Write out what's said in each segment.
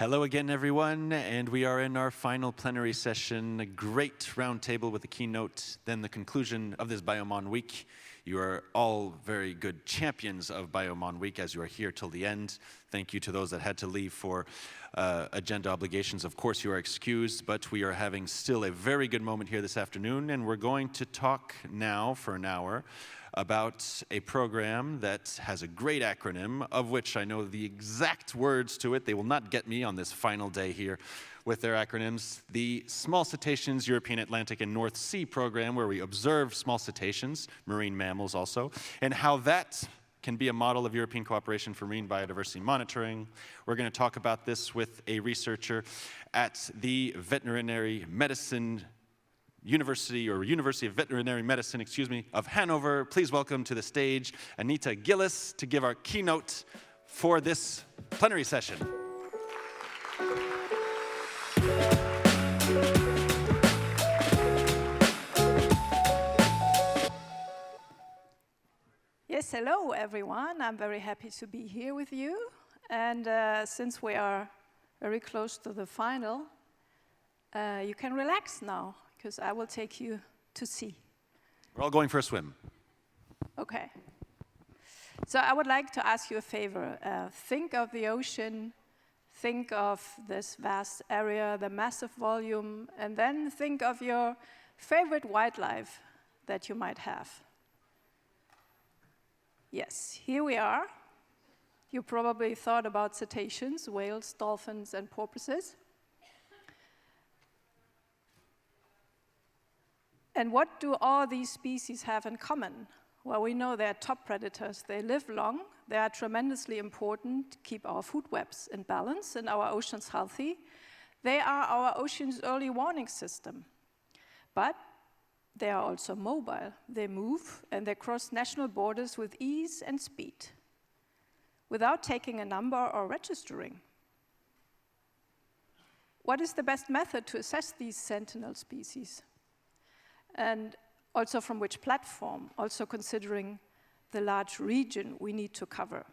Hello again, everyone, and we are in our final plenary session, a great roundtable with a keynote, then the conclusion of this BioMon Week. You are all very good champions of BioMon Week as you are here till the end. Thank you to those that had to leave for agenda obligations. Of course, you are excused, but we are having still a very good moment here this afternoon, and we're going to talk now for an hour about a program that has a great acronym, of which I know the exact words to it. They will not get me on this final day here with their acronyms. The Small Cetaceans European Atlantic and North Sea program, where we observe small cetaceans, marine mammals also, and how that can be a model of European cooperation for marine biodiversity monitoring. We're going to talk about this with a researcher at the Veterinary Medicine University of Veterinary Medicine, of Hannover. Please welcome to the stage Anita, Gilles, to give our keynote for this plenary session. Yes, hello everyone. I'm very happy to be here with you. And since we are very close to the final, you can relax now, because I will take you to sea. We're all going for a swim. Okay. So I would like to ask you a favor. Think of the ocean, think of this vast area, the massive volume, and then think of your favorite wildlife that you might have. Yes, here we are. You probably thought about cetaceans, whales, dolphins, and porpoises. And what do all these species have in common? Well, we know they're top predators. They live long. They are tremendously important to keep our food webs in balance and our oceans healthy. They are our ocean's early warning system. But they are also mobile. They move and they cross national borders with ease and speed without taking a number or registering. What is the best method to assess these sentinel species? And also from which platform, also considering the large region we need to cover.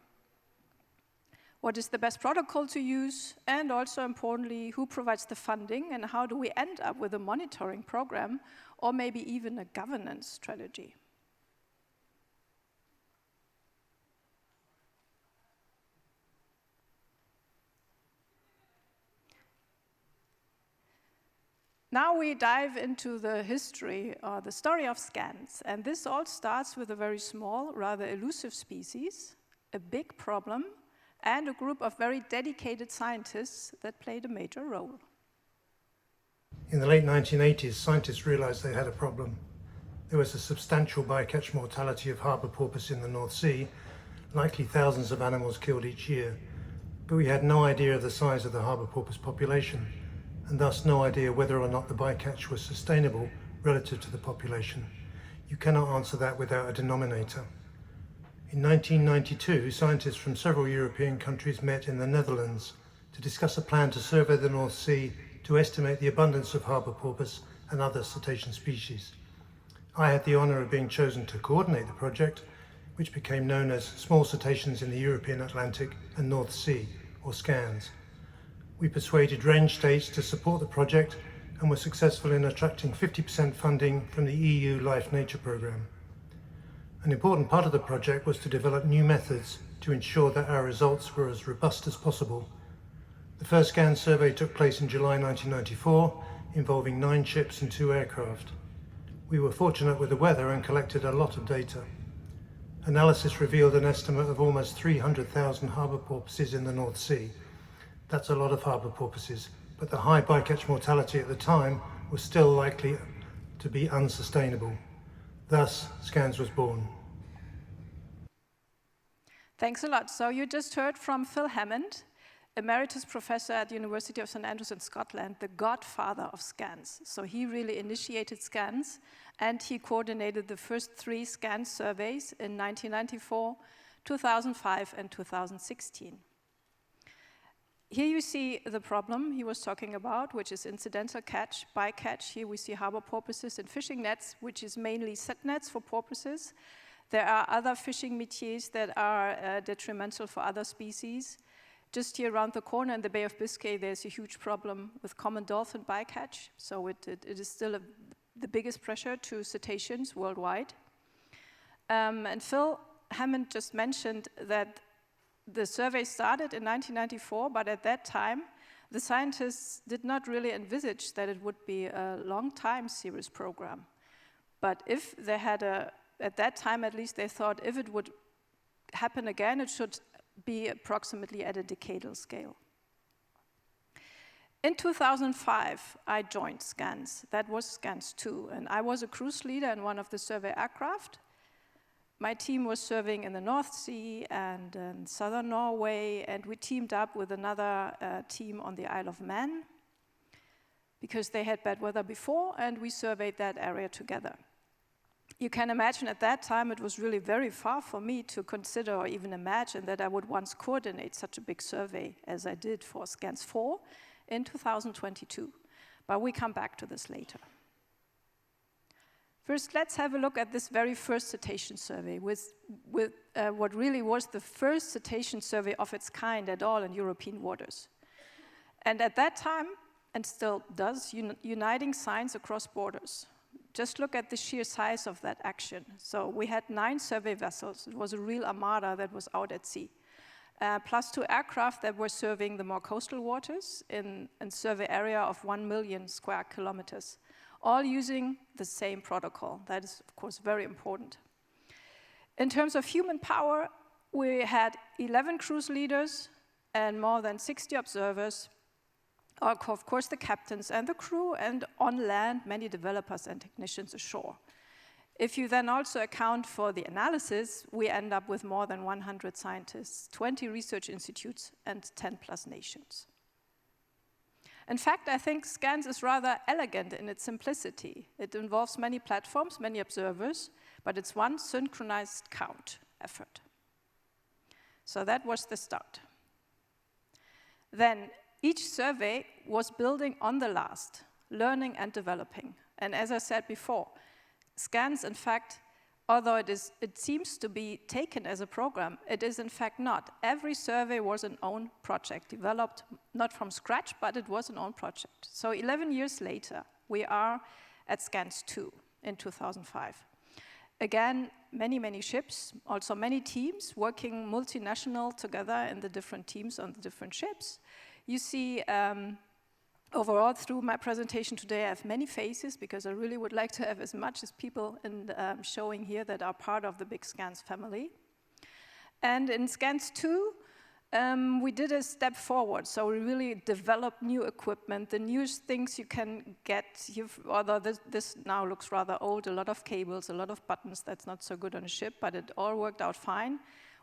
What is the best protocol to use, and also importantly, who provides the funding, and how do we end up with a monitoring program, or maybe even a governance strategy? Now we dive into the history, or the story of scans. And this all starts with a very small, rather elusive species, a big problem, and a group of very dedicated scientists that played a major role. In the late 1980s, scientists realized they had a problem. There was a substantial bycatch mortality of harbour porpoise in the North Sea, likely thousands of animals killed each year. But we had no idea of the size of the harbour porpoise population, and thus no idea whether or not the bycatch was sustainable relative to the population. You cannot answer that without a denominator. In 1992, scientists from several European countries met in the Netherlands to discuss a plan to survey the North Sea to estimate the abundance of harbour porpoise and other cetacean species. I had the honour of being chosen to coordinate the project, which became known as Small Cetaceans in the European Atlantic and North Sea, or SCANS. We persuaded range states to support the project and were successful in attracting 50% funding from the EU Life Nature programme. An important part of the project was to develop new methods to ensure that our results were as robust as possible. The first scan survey took place in July 1994, involving 9 ships and 2 aircraft. We were fortunate with the weather and collected a lot of data. Analysis revealed an estimate of almost 300,000 harbour porpoises in the North Sea. That's a lot of harbour porpoises, but the high bycatch mortality at the time was still likely to be unsustainable. Thus, SCANS was born. Thanks a lot. So you just heard from Phil Hammond, Emeritus Professor at the University of St Andrews in Scotland, the godfather of scans. So he really initiated scans, and he coordinated the first 3 scan surveys in 1994, 2005, and 2016. Here you see the problem he was talking about, which is incidental catch, bycatch. Here we see harbour porpoises and fishing nets, which is mainly set nets for porpoises. There are other fishing métiers that are detrimental for other species. Just here around the corner in the Bay of Biscay, there's a huge problem with common dolphin bycatch. So it is still the biggest pressure to cetaceans worldwide. And Phil Hammond just mentioned that the survey started in 1994, but at that time, the scientists did not really envisage that it would be a long-time serious program. But if they had at that time at least, they thought if it would happen again, it should be approximately at a decadal scale. In 2005, I joined SCANS. That was SCANS 2, and I was a cruise leader in one of the survey aircraft. My team was serving in the North Sea and in southern Norway, and we teamed up with another team on the Isle of Man because they had bad weather before, and we surveyed that area together. You can imagine at that time it was really very far for me to consider or even imagine that I would once coordinate such a big survey as I did for SCANS 4 in 2022. But we come back to this later. First, let's have a look at this very first cetacean survey with what really was the first cetacean survey of its kind at all in European waters. And at that time, and still does, uniting science across borders. Just look at the sheer size of that action. So we had 9 survey vessels. It was a real armada that was out at sea. Plus 2 aircraft that were serving the more coastal waters in a survey area of 1 million square kilometers, all using the same protocol. That is, of course, very important. In terms of human power, we had 11 cruise leaders and more than 60 observers, of course, the captains and the crew, and on land, many developers and technicians ashore. If you then also account for the analysis, we end up with more than 100 scientists, 20 research institutes, and 10 plus nations. In fact, I think SCANS is rather elegant in its simplicity. It involves many platforms, many observers, but it's one synchronized count effort. So that was the start. Then each survey was building on the last, learning and developing. And as I said before, SCANS, in fact, although it seems to be taken as a program, it is in fact not. Every survey was an own project, developed not from scratch, but it was an own project. So 11 years later, we are at SCANS 2 in 2005. Again, many, many ships, also many teams working multinational together in the different teams on the different ships. You see, overall, through my presentation today, I have many faces because I really would like to have as much as people showing here that are part of the big SCANS family. And in SCANS 2, we did a step forward. So we really developed new equipment, the newest things you can get. Although this now looks rather old, a lot of cables, a lot of buttons. That's not so good on a ship, but it all worked out fine.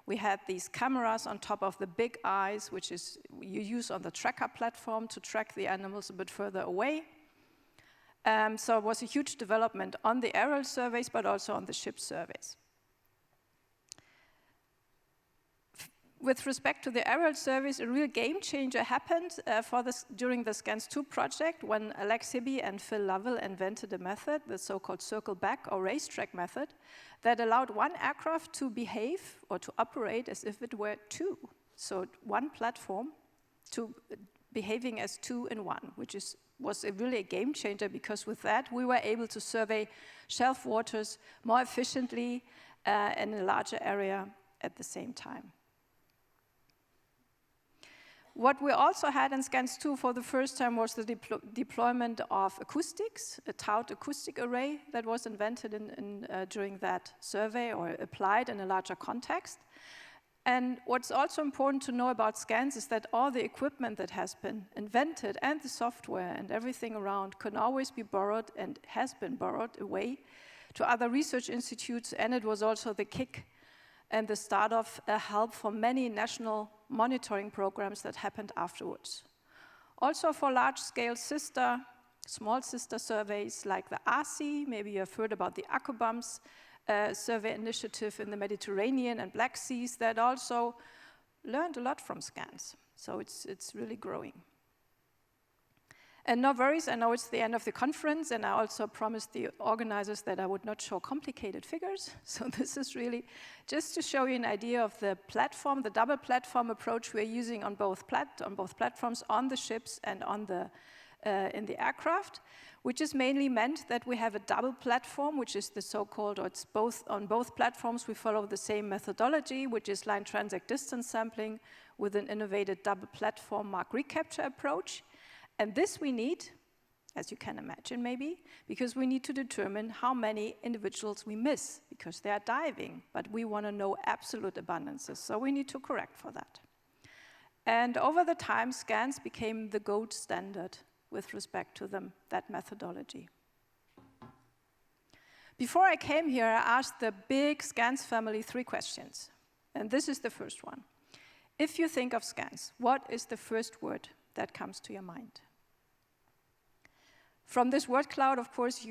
We had these cameras on top of the big eyes, which is you use on the tracker platform to track the animals a bit further away. So it was a huge development on the aerial surveys, but also on the ship surveys. With respect to the aerial surveys, a real game changer happened during the SCANS 2 project when Alex Hibby and Phil Lovell invented a method, the so-called circle back or racetrack method, that allowed one aircraft to behave or to operate as if it were 2. So one platform to behaving as 2 in 1, which was really a game changer because with that we were able to survey shelf waters more efficiently in a larger area at the same time. What we also had in SCANS 2 for the first time was the deployment of acoustics, a towed acoustic array that was invented during that survey or applied in a larger context. And what's also important to know about SCANS is that all the equipment that has been invented and the software and everything around can always be borrowed and has been borrowed away to other research institutes, and it was also the kick and the start of a help for many national monitoring programs that happened afterwards. Also for large-scale small sister surveys like the ASI, maybe you have heard about the ACOBAMS survey initiative in the Mediterranean and Black Seas that also learned a lot from SCANS. So it's really growing. And no worries, I know it's the end of the conference, and I also promised the organizers that I would not show complicated figures. So this is really just to show you an idea of the platform, the double platform approach we're using on both platforms, on the ships and on in the aircraft, which is mainly meant that we have a double platform, which is the so-called, or it's both, on both platforms we follow the same methodology, which is line transect distance sampling with an innovative double platform mark recapture approach. And this we need, as you can imagine maybe, because we need to determine how many individuals we miss, because they are diving, but we want to know absolute abundances, so we need to correct for that. And over the time, scans became the gold standard with respect to that methodology. Before I came here, I asked the big scans family 3 questions, and this is the first one. If you think of scans, what is the first word that comes to your mind? From this word cloud, of course,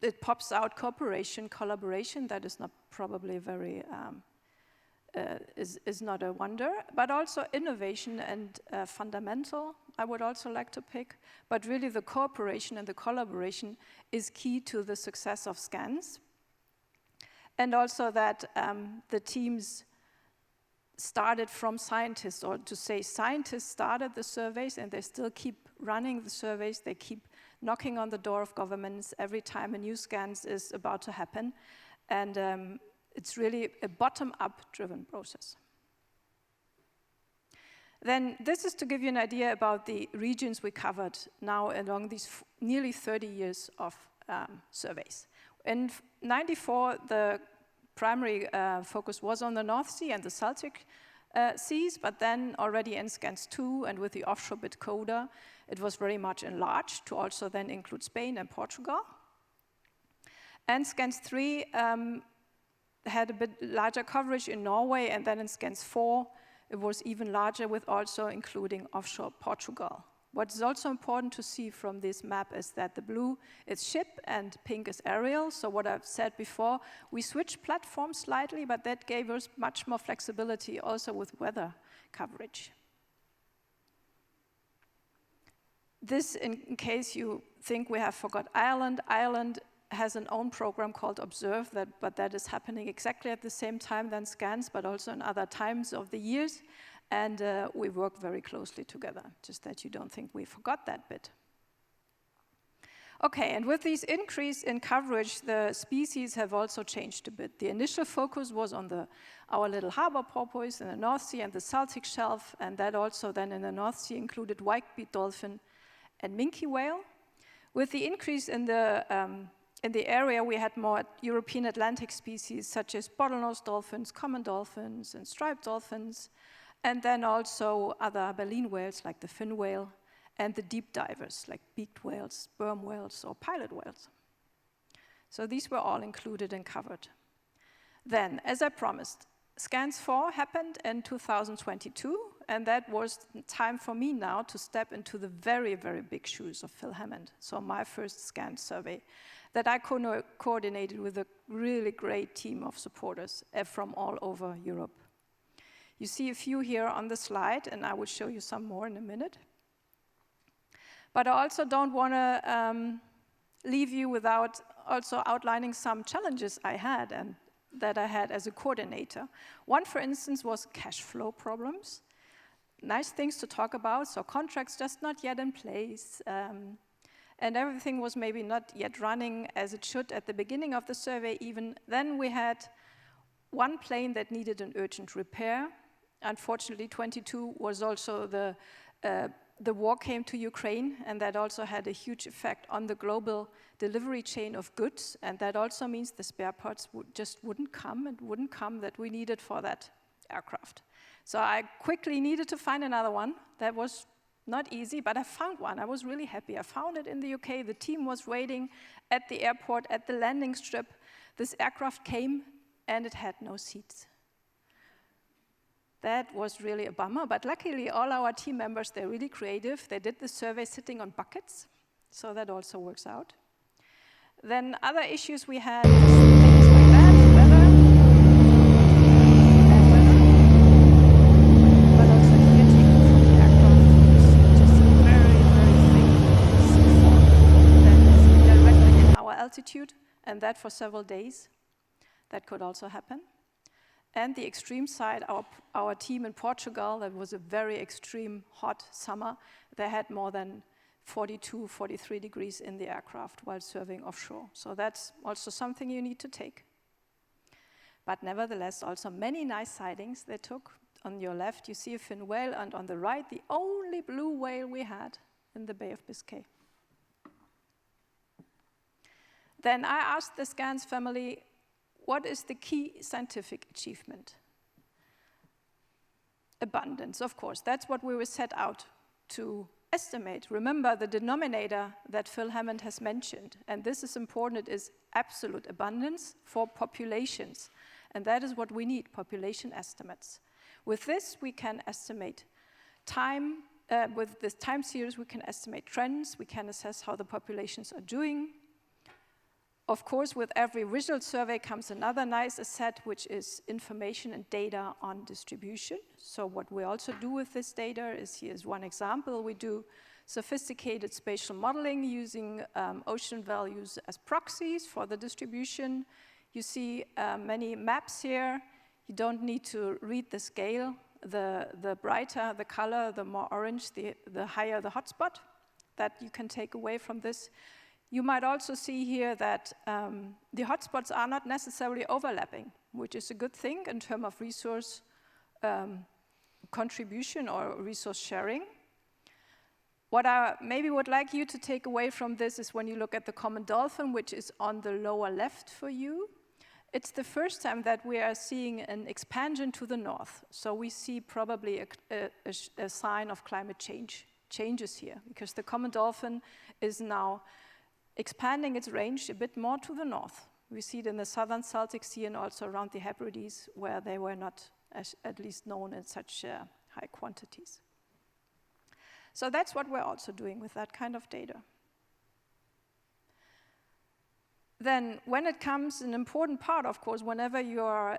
it pops out cooperation, collaboration. That is not probably very, is not a wonder, but also innovation and fundamental, I would also like to pick. But really the cooperation and the collaboration is key to the success of scans. And also that the teams started from scientists, or to say scientists started the surveys and they still keep running the surveys, they keep knocking on the door of governments every time a new scan is about to happen. And it's really a bottom-up driven process. Then this is to give you an idea about the regions we covered now along these nearly 30 years of surveys. In '94, the primary focus was on the North Sea and the Celtic seas, but then already in scans 2 and with the offshore bit CODA, it was very much enlarged to also then include Spain and Portugal. And scans 3 had a bit larger coverage in Norway, and then in scans 4, it was even larger with also including offshore Portugal. What is also important to see from this map is that the blue is ship and pink is aerial. So what I've said before, we switched platforms slightly, but that gave us much more flexibility also with weather coverage. This, in case you think we have forgot Ireland. Ireland has an own program called Observe, but that is happening exactly at the same time than scans, but also in other times of the years. And we work very closely together, just that you don't think we forgot that bit. Okay, and with this increase in coverage, the species have also changed a bit. The initial focus was on our little harbor porpoise in the North Sea and the Celtic Shelf, and that also then in the North Sea included white-beaked dolphin and minke whale. With the increase in the area, we had more European Atlantic species such as bottlenose dolphins, common dolphins, and striped dolphins, and then also other baleen whales like the fin whale, and the deep divers like beaked whales, sperm whales, or pilot whales. So these were all included and covered. Then, as I promised, scans 4 happened in 2022, and that was time for me now to step into the very, very big shoes of Phil Hammond. So my first scan survey that I coordinated with a really great team of supporters from all over Europe. You see a few here on the slide, and I will show you some more in a minute. But I also don't want to leave you without also outlining some challenges I had and that I had as a coordinator. One, for instance, was cash flow problems. Nice things to talk about, so contracts just not yet in place. And everything was maybe not yet running as it should at the beginning of the survey even. Then we had one plane that needed an urgent repair. Unfortunately, 22 was also the war came to Ukraine, and that also had a huge effect on the global delivery chain of goods, and that also means the spare parts just wouldn't come that we needed for that aircraft. So I quickly needed to find another one. That was not easy, but I found one. I was really happy. I found it in the UK. The team was waiting at the airport, at the landing strip. This aircraft came, and it had no seats. That was really a bummer, but luckily all our team members, they're really creative. They did the survey sitting on buckets, so that also works out. Then other issues we had, things like that, weather, but also here taken from the aircraft, just a very, very altitude, and that for several days. That could also happen. And the extreme side, our team in Portugal, that was a very extreme hot summer, they had more than 42, 43 degrees in the aircraft while serving offshore. So that's also something you need to take. But nevertheless, also many nice sightings they took. On your left, you see a fin whale, and on the right, the only blue whale we had in the Bay of Biscay. Then I asked the SCANS family, what is the key scientific achievement? Abundance, of course. That's what we were set out to estimate. Remember the denominator that Phil Hammond has mentioned, and this is important, it is absolute abundance for populations. And that is what we need, population estimates. With this, we can estimate time. With this time series, we can estimate trends. We can assess how the populations are doing. Of course, with every visual survey comes another nice asset, which is information and data on distribution. So what we also do with this data is, here's one example. We do sophisticated spatial modeling using ocean values as proxies for the distribution. You see many maps here. You don't need to read the scale. The brighter the color, the more orange, the higher the hotspot that you can take away from this. You might also see here that the hotspots are not necessarily overlapping, which is a good thing in terms of resource contribution or resource sharing. What I maybe would like you to take away from this is when you look at the common dolphin, which is on the lower left for you. It's the first time that we are seeing an expansion to the north. So we see probably a sign of climate changes here, because the common dolphin is now expanding its range a bit more to the north. We see it in the southern Celtic Sea and also around the Hebrides, where they were not at least known in such high quantities. So that's what we're also doing with that kind of data. Then when it comes, an important part, of course, whenever you're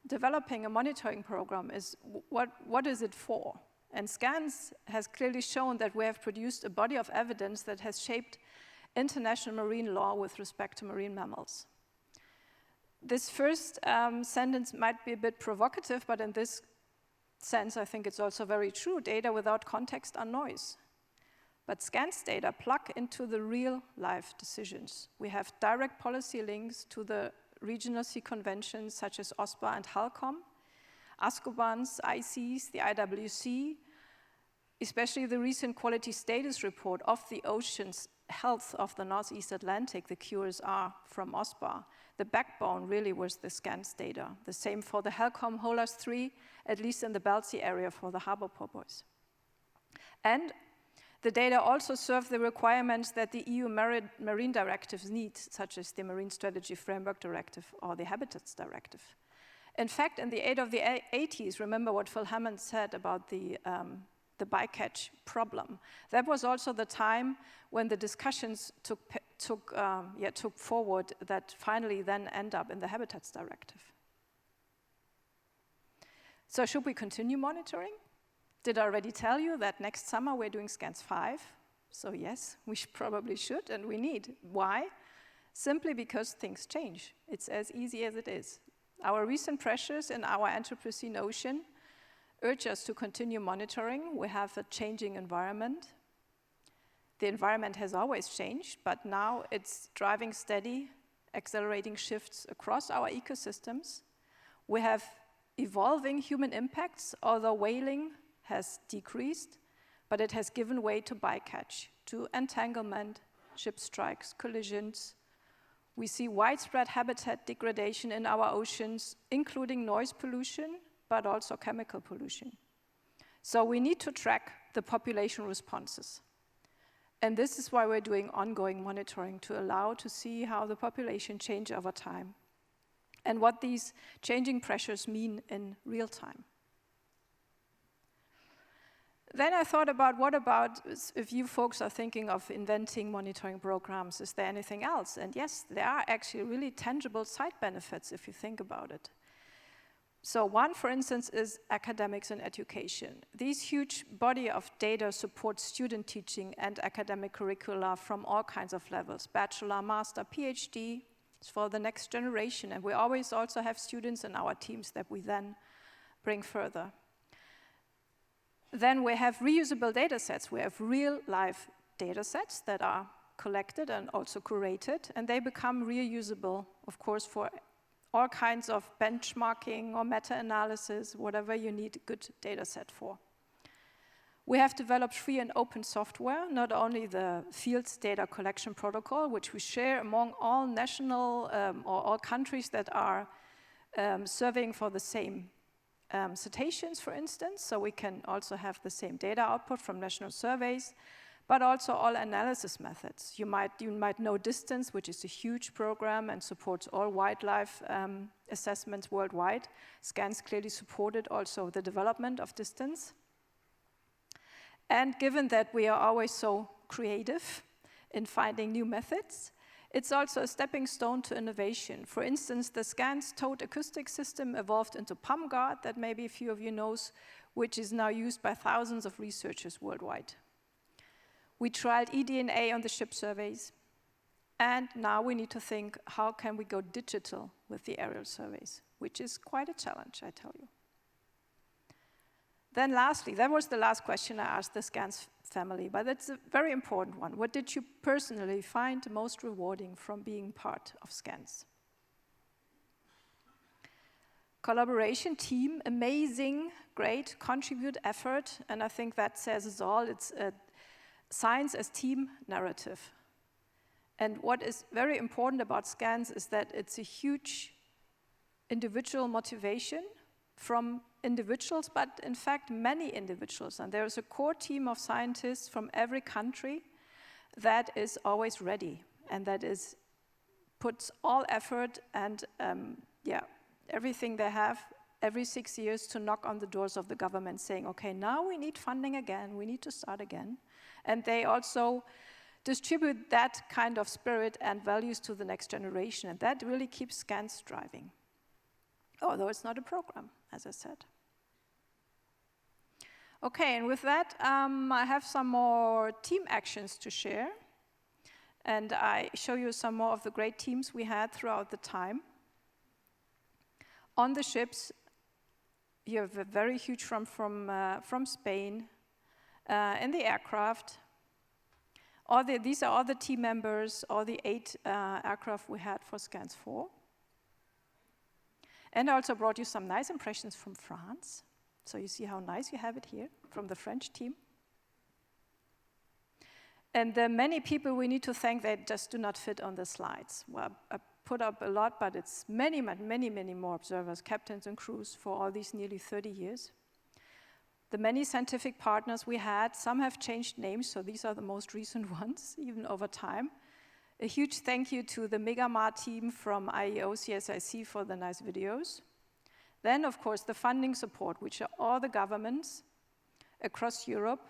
developing a monitoring program is what is it for? And SCANS has clearly shown that we have produced a body of evidence that has shaped international marine law with respect to marine mammals. This first sentence might be a bit provocative, but in this sense, I think it's also very true. Data without context are noise. But SCANS data plug into the real life decisions. We have direct policy links to the regional sea conventions such as OSPAR and HALCOM, ASCOBANS, ICs, the IWC, especially the recent quality status report of the oceans health of the Northeast Atlantic, the QSR from OSPAR. The backbone really was the SCANS data. The same for the HALCOM HOLAS 3, at least in the Belt Sea area for the harbor porpoise. And the data also serve the requirements that the EU marine directives need, such as the Marine Strategy Framework Directive or the Habitats Directive. In fact, in the 80s, remember what Phil Hammond said about the bycatch problem. That was also the time when the discussions took forward that finally then end up in the Habitats Directive. So should we continue monitoring? Did I already tell you that next summer we're doing SCANS 5? So yes, we probably should, and we need. Why? Simply because things change. It's as easy as it is. Our recent pressures in our Anthropocene ocean urge us to continue monitoring. We have a changing environment. The environment has always changed, but now it's driving steady, accelerating shifts across our ecosystems. We have evolving human impacts, although whaling has decreased, but it has given way to bycatch, to entanglement, ship strikes, collisions. We see widespread habitat degradation in our oceans, including noise pollution, but also chemical pollution. So we need to track the population responses. And this is why we're doing ongoing monitoring, to allow to see how the population change over time and what these changing pressures mean in real time. Then I thought about, what about if you folks are thinking of inventing monitoring programs, is there anything else? And yes, there are actually really tangible side benefits if you think about it. So one, for instance, is academics and education. These huge body of data support student teaching and academic curricula from all kinds of levels, bachelor, master, PhD, it's for the next generation. And we always also have students in our teams that we then bring further. Then we have reusable data sets. We have real-life data sets that are collected and also curated, and they become reusable, of course, for all kinds of benchmarking or meta-analysis, whatever you need a good data set for. We have developed free and open software, not only the fields data collection protocol, which we share among all national or all countries that are surveying for the same cetaceans, for instance, so we can also have the same data output from national surveys, but also all analysis methods. You might know Distance, which is a huge program and supports all wildlife assessments worldwide. SCANS clearly supported also the development of Distance. And given that we are always so creative in finding new methods, it's also a stepping stone to innovation. For instance, the SCANS towed acoustic system evolved into PalmGuard, that maybe a few of you knows, which is now used by thousands of researchers worldwide. We tried eDNA on the ship surveys, and now we need to think, how can we go digital with the aerial surveys, which is quite a challenge, I tell you. Then lastly, that was the last question I asked the SCANS family, but that's a very important one. What did you personally find most rewarding from being part of SCANS? Collaboration, team, amazing, great, contribute, effort, and I think that says it all. It's a science as team narrative. And what is very important about SCANS is that it's a huge individual motivation from individuals, but in fact many individuals. And there's a core team of scientists from every country that is always ready and that puts all effort and everything they have every 6 years to knock on the doors of the government saying, okay, now we need funding again, we need to start again. And they also distribute that kind of spirit and values to the next generation. And that really keeps SCANS driving, although it's not a program, as I said. Okay, and with that, I have some more team actions to share. And I show you some more of the great teams we had throughout the time. On the ships, you have a very huge from Spain. In the aircraft, these are all the team members, all the 8 aircraft we had for SCANS 4. And I also brought you some nice impressions from France. So you see how nice you have it here from the French team. And the many people we need to thank, they just do not fit on the slides. Well, I put up a lot, but it's many, many, many more observers, captains and crews for all these nearly 30 years. The many scientific partners we had, some have changed names, so these are the most recent ones, even over time. A huge thank you to the MegaMar team from IEO CSIC for the nice videos. Then, of course, the funding support, which are all the governments across Europe.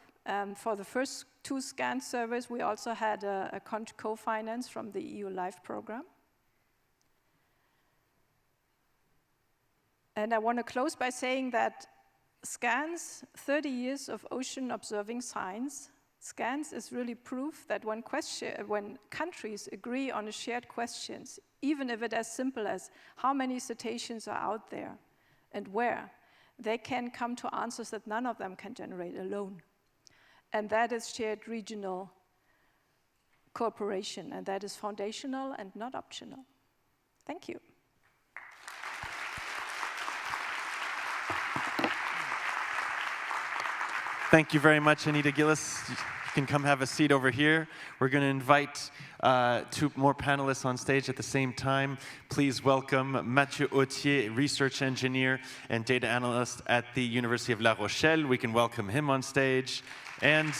For the first 2 SCANS surveys, we also had a co-finance from the EU LIFE program. And I want to close by saying that SCANS, 30 years of ocean observing science, SCANS is really proof that when countries agree on a shared questions, even if it's as simple as how many cetaceans are out there and where, they can come to answers that none of them can generate alone. And that is shared regional cooperation, and that is foundational and not optional. Thank you. Thank you very much, Anita, Gilles. You can come have a seat over here. We're going to invite 2 more panelists on stage at the same time. Please welcome Mathieu Authier, research engineer and data analyst at the University of La Rochelle. We can welcome him on stage. And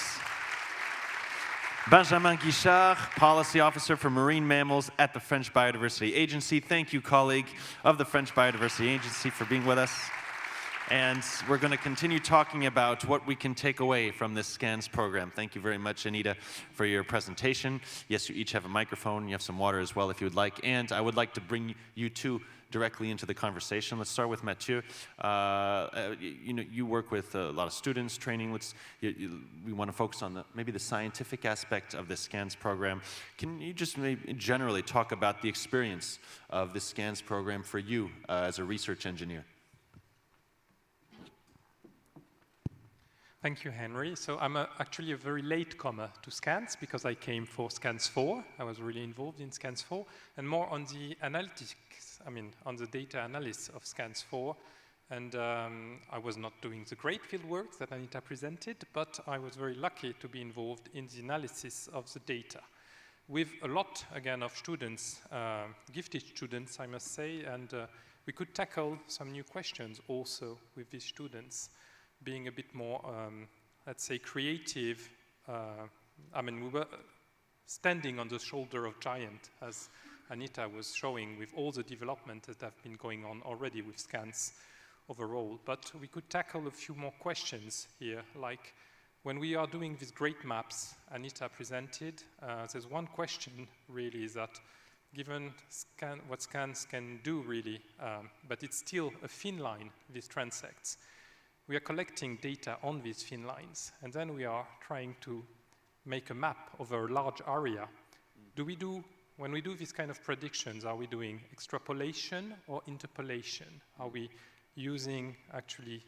Benjamin Guichard, policy officer for marine mammals at the French Biodiversity Agency. Thank you, colleague of the French Biodiversity Agency, for being with us. And we're going to continue talking about what we can take away from this SCANS program. Thank you very much, Anita, for your presentation. Yes, you each have a microphone. You have some water as well, if you would like. And I would like to bring you 2 directly into the conversation. Let's start with Matthieu. You work with a lot of students, training. We want to focus on maybe the scientific aspect of the SCANS program. Can you just maybe generally talk about the experience of the SCANS program for you as a research engineer? Thank you, Henry. So I'm actually a very late comer to SCANS because I came for SCANS 4. I was really involved in SCANS 4 and more on the analytics, on the data analysis of SCANS 4. And I was not doing the great field work that Anita presented, but I was very lucky to be involved in the analysis of the data with a lot, again, of students, gifted students, I must say, and we could tackle some new questions also with these students, being a bit more, let's say, creative. We were standing on the shoulder of giants, as Anita was showing, with all the development that have been going on already with SCANS overall. But we could tackle a few more questions here, like when we are doing these great maps Anita presented, there's one question really is that given what SCANS can do really, but it's still a thin line, these transects. We are collecting data on these thin lines, and then we are trying to make a map over a large area. When we do these kind of predictions, are we doing extrapolation or interpolation? Are we using actually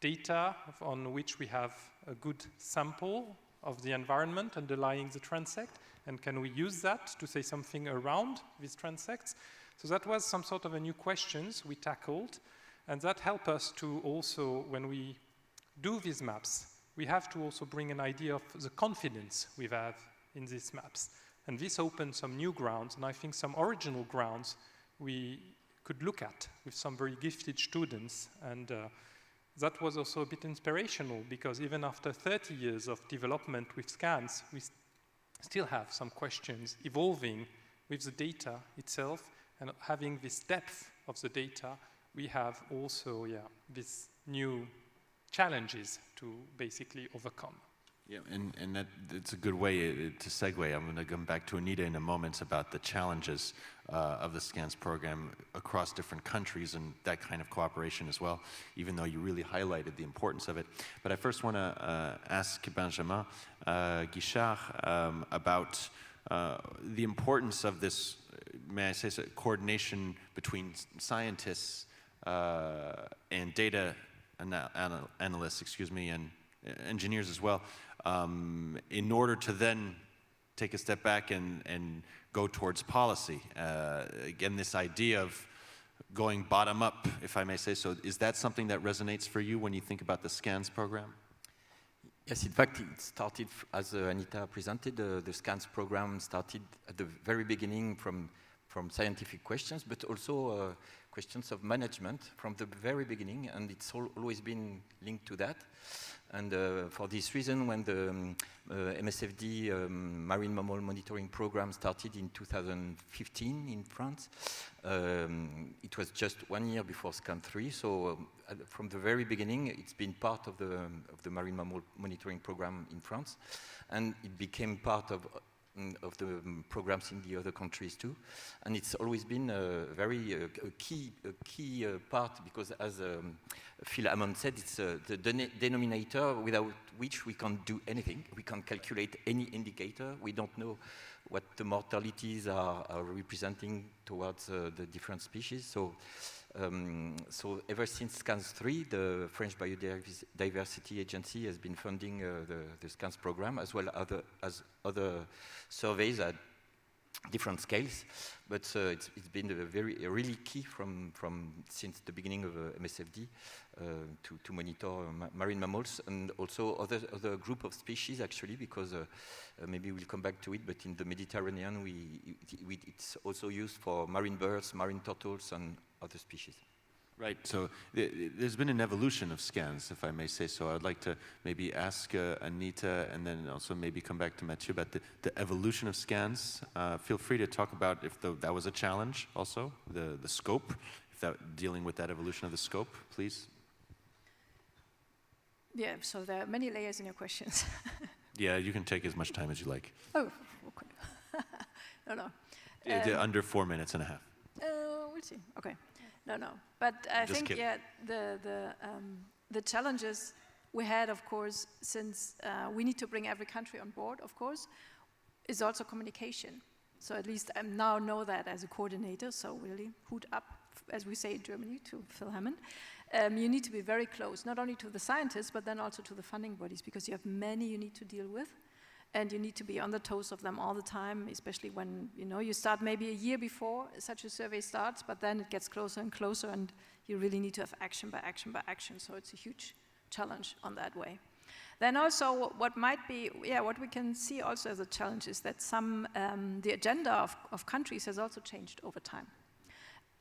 data on which we have a good sample of the environment underlying the transect, and can we use that to say something around these transects? So that was some sort of a new questions we tackled. And that helped us to also, when we do these maps, we have to also bring an idea of the confidence we have in these maps. And this opened some new grounds, and I think some original grounds we could look at with some very gifted students. And that was also a bit inspirational, because even after 30 years of development with SCANS, we still have some questions evolving with the data itself, and having this depth of the data, we have also, these new challenges to basically overcome. Yeah, and it's a good way to segue. I'm going to come back to Anita in a moment about the challenges of the SCANS program across different countries and that kind of cooperation as well, even though you really highlighted the importance of it. But I first want to ask Benjamin Guichard about the importance of this, may I say so, coordination between scientists and data analysts, and engineers as well, in order to then take a step back and go towards policy. Again, this idea of going bottom up, if I may say so, is that something that resonates for you when you think about the SCANS program? Yes, in fact, it started, as Anita presented, the SCANS program started at the very beginning from scientific questions, but also questions of management from the very beginning, and it's always been linked to that. And for this reason, when the MSFD Marine Mammal Monitoring Program started in 2015 in France, it was just 1 year before SCAN 3, so from the very beginning, it's been part of the Marine Mammal Monitoring Program in France, and it became part of the programs in the other countries too, and it's always been a very key part, because as Phil Hammond said, it's the denominator without which we can't do anything. We can't calculate any indicator. We don't know what the mortalities are representing towards the different species. So ever since SCANS 3, the French Biodiversity Agency has been funding the SCANS program, as well as other surveys at different scales. But it's been really key since the beginning of MSFD to monitor marine mammals, and also other group of species actually, because maybe we'll come back to it, but in the Mediterranean it's also used for marine birds, marine turtles, and other species. Right, so there's been an evolution of SCANS, if I may say so. I'd like to maybe ask Anita, and then also maybe come back to Matthieu about the evolution of SCANS. Feel free to talk about if that was a challenge also, the scope, dealing with that evolution of the scope, please. Yeah, so there are many layers in your questions. Yeah, you can take as much time as you like. Oh, okay. No. Under 4 minutes and a half. We'll see. Okay. No. But I Just think, kidding. the challenges we had, of course, since we need to bring every country on board, of course, is also communication. So at least I now know that as a coordinator, so really hoot up, as we say in Germany, to Phil Hammond. You need to be very close, not only to the scientists, but then also to the funding bodies, because you have many you need to deal with, and you need to be on the toes of them all the time, especially when you start maybe a year before such a survey starts, but then it gets closer and closer, and you really need to have action by action by action, so it's a huge challenge on that way. Then also what might be, what we can see also as a challenge is that the agenda of countries has also changed over time.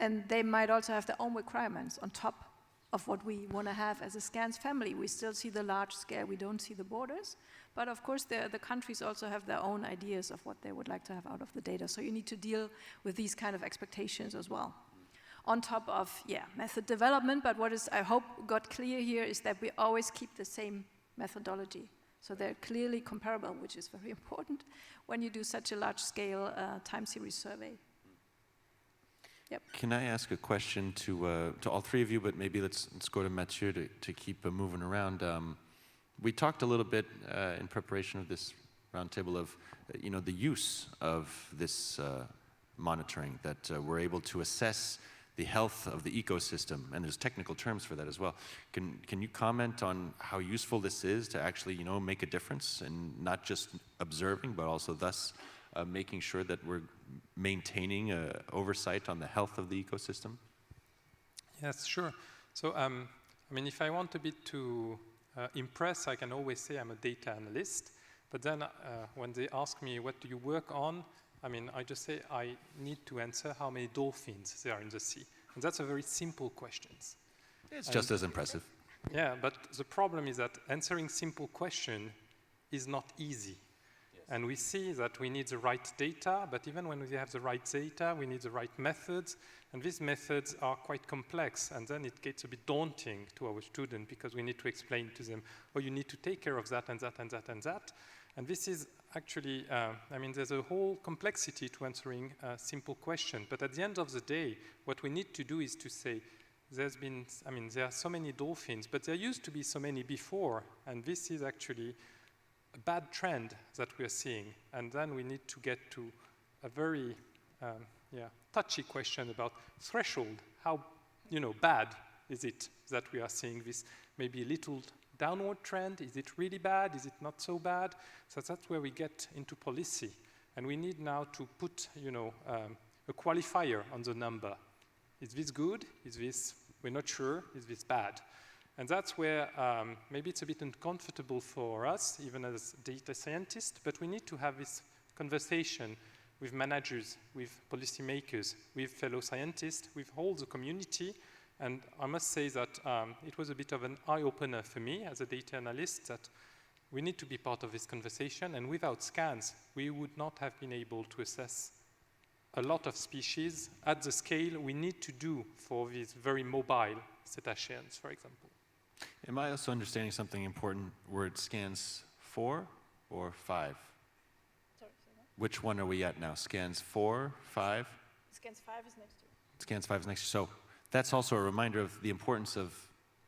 And they might also have their own requirements on top of what we want to have as a SCANS family. We still see the large scale, we don't see the borders, but of course the countries also have their own ideas of what they would like to have out of the data. So you need to deal with these kind of expectations as well. On top of, method development, but what is, I hope, got clear here is that we always keep the same methodology. So they're clearly comparable, which is very important when you do such a large-scale time series survey. Yep. Can I ask a question to all three of you, but maybe let's go to Matthieu to keep moving around. We talked a little bit in preparation of this roundtable of the use of this monitoring, that we're able to assess the health of the ecosystem, and there's technical terms for that as well. Can you comment on how useful this is to actually make a difference, and not just observing, but also thus making sure that we're maintaining oversight on the health of the ecosystem? Yes, sure. So, if I want a bit to impress, I can always say I'm a data analyst. But then when they ask me, what do you work on? I just say I need to answer how many dolphins there are in the sea. And that's a very simple question. It's just as impressive. Yeah, but the problem is that answering simple question is not easy. Yes. And we see that we need the right data, but even when we have the right data, we need the right methods. And these methods are quite complex, and then it gets a bit daunting to our students because we need to explain to them, you need to take care of that and that and that and that. And this is actually, there's a whole complexity to answering a simple question. But at the end of the day, what we need to do is to say, there are so many dolphins, but there used to be so many before. And this is actually a bad trend that we are seeing. And then we need to get to a very touchy question about threshold. How bad is it that we are seeing this maybe a little downward trend? Is it really bad? Is it not so bad? So that's where we get into policy. And we need now to put, a qualifier on the number. Is this good? Is this, we're not sure, is this bad? And that's where maybe it's a bit uncomfortable for us, even as data scientists, but we need to have this conversation with managers, with policymakers, with fellow scientists, with all the community. And I must say that it was a bit of an eye-opener for me as a data analyst that we need to be part of this conversation. And without scans, we would not have been able to assess a lot of species at the scale we need to do for these very mobile cetaceans, for example. Am I also understanding something important? Were it scans 4 or 5? Sorry. Which one are we at now? Scans 4, 5? Scans 5 is next year. Scans 5 is next year. So that's also a reminder of the importance of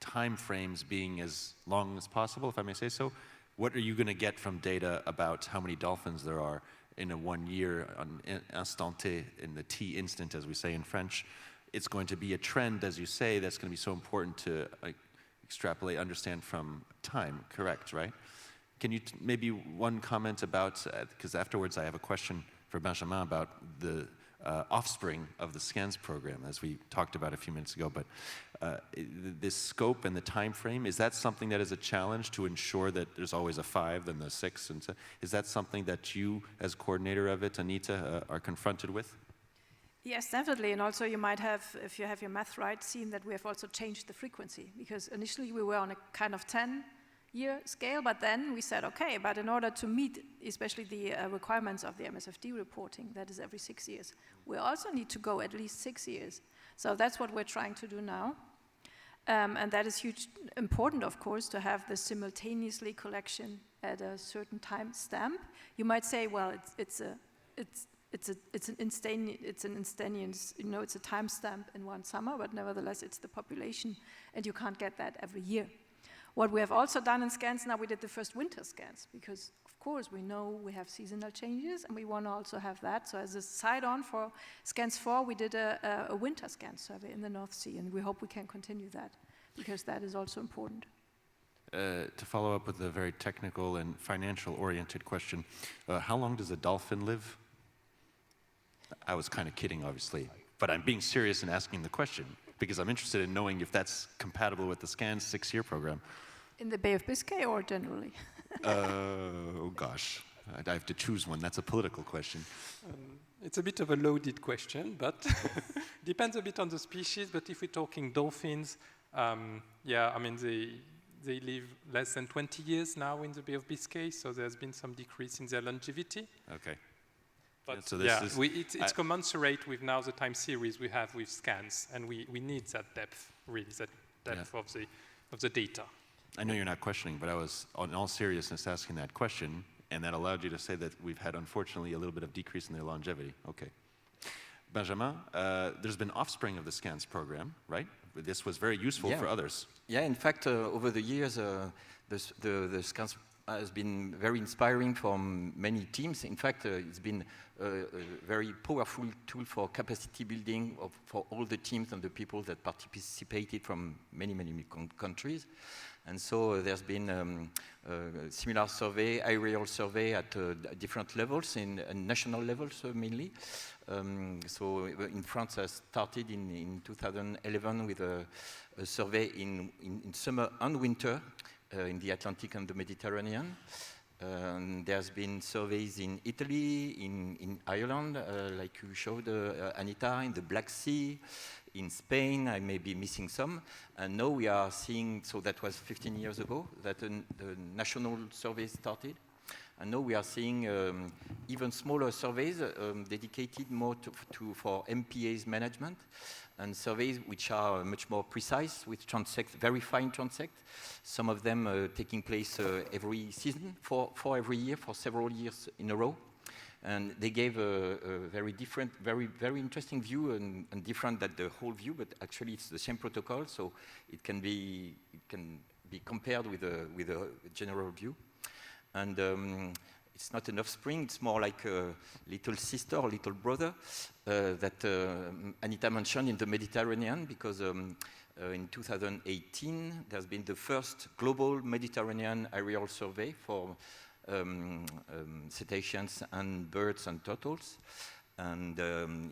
time frames being as long as possible, if I may say so. What are you going to get from data about how many dolphins there are in a 1 year, on instant T, in the T instant, as we say in French? It's going to be a trend, as you say, that's going to be so important to extrapolate, understand from time, correct, right? Can you maybe one comment about, because afterwards I have a question for Benjamin about the offspring of the SCANS program, as we talked about a few minutes ago, but this scope and the time frame, is that something that is a challenge to ensure that there's always a 5 and the 6? And so, is that something that you, as coordinator of it, Anita, are confronted with? Yes, definitely. And also you might have, if you have your math right, seen that we have also changed the frequency, because initially we were on a kind of 10-year scale, but then we said, okay, but in order to meet especially the requirements of the MSFD reporting, that is every 6 years, we also need to go at least 6 years. So that's what we're trying to do now. And that is important, of course, to have the simultaneously collection at a certain time stamp. You might say, well, it's it's an instantaneous, you know, it's a timestamp in one summer, but nevertheless it's the population, and you can't get that every year. What we have also done in scans now, we did the first winter scans, because of course we know we have seasonal changes and we want to also have that. So as a side-on for Scans 4, we did a winter scan survey in the North Sea, and we hope we can continue that, because that is also important. To follow up with a very technical and financial-oriented question, how long does a dolphin live? I was kind of kidding, obviously, but I'm being serious in asking the question, because I'm interested in knowing if that's compatible with the SCAN's 6-year program. In the Bay of Biscay or generally? Oh gosh, I have to choose one. That's a political question. It's a bit of a loaded question, but depends a bit on the species. But if we're talking dolphins, yeah, I mean, they live less than 20 years now in the Bay of Biscay, so there's been some decrease in their longevity. Okay. But yeah, so this is, it's commensurate with now the time series we have with scans, and we need that depth, really, that depth of the data. I know you're not questioning, but I was, in all seriousness, asking that question, and that allowed you to say that we've had, unfortunately, a little bit of decrease in their longevity. Okay. Benjamin, there's been offspring of the SCANS program, right? This was very useful for others. Yeah, in fact, over the years, the SCANS has been very inspiring for many teams. In fact, it's been a very powerful tool for capacity building for all the teams and the people that participated from many, many countries. And so there's been a similar survey, aerial survey at different levels, in national levels mainly. So in France, I started in 2011 with a survey in summer and winter in the Atlantic and the Mediterranean. There's been surveys in Italy, in Ireland, like you showed, Anita, in the Black Sea, in Spain. I may be missing some. And now we are seeing, so that was 15 years ago, that the national survey started. And now we are seeing even smaller surveys dedicated more for MPA's management, and surveys which are much more precise with transect, very fine transect. Some of them taking place every season, for every year, for several years in a row. And they gave a very different, very interesting view, and different than the whole view, but actually it's the same protocol, so it can be compared with a general view. And it's not an offspring, it's more like a little sister or little brother that Anita mentioned in the Mediterranean, because in 2018 there's been the first global Mediterranean aerial survey for cetaceans and birds and turtles. And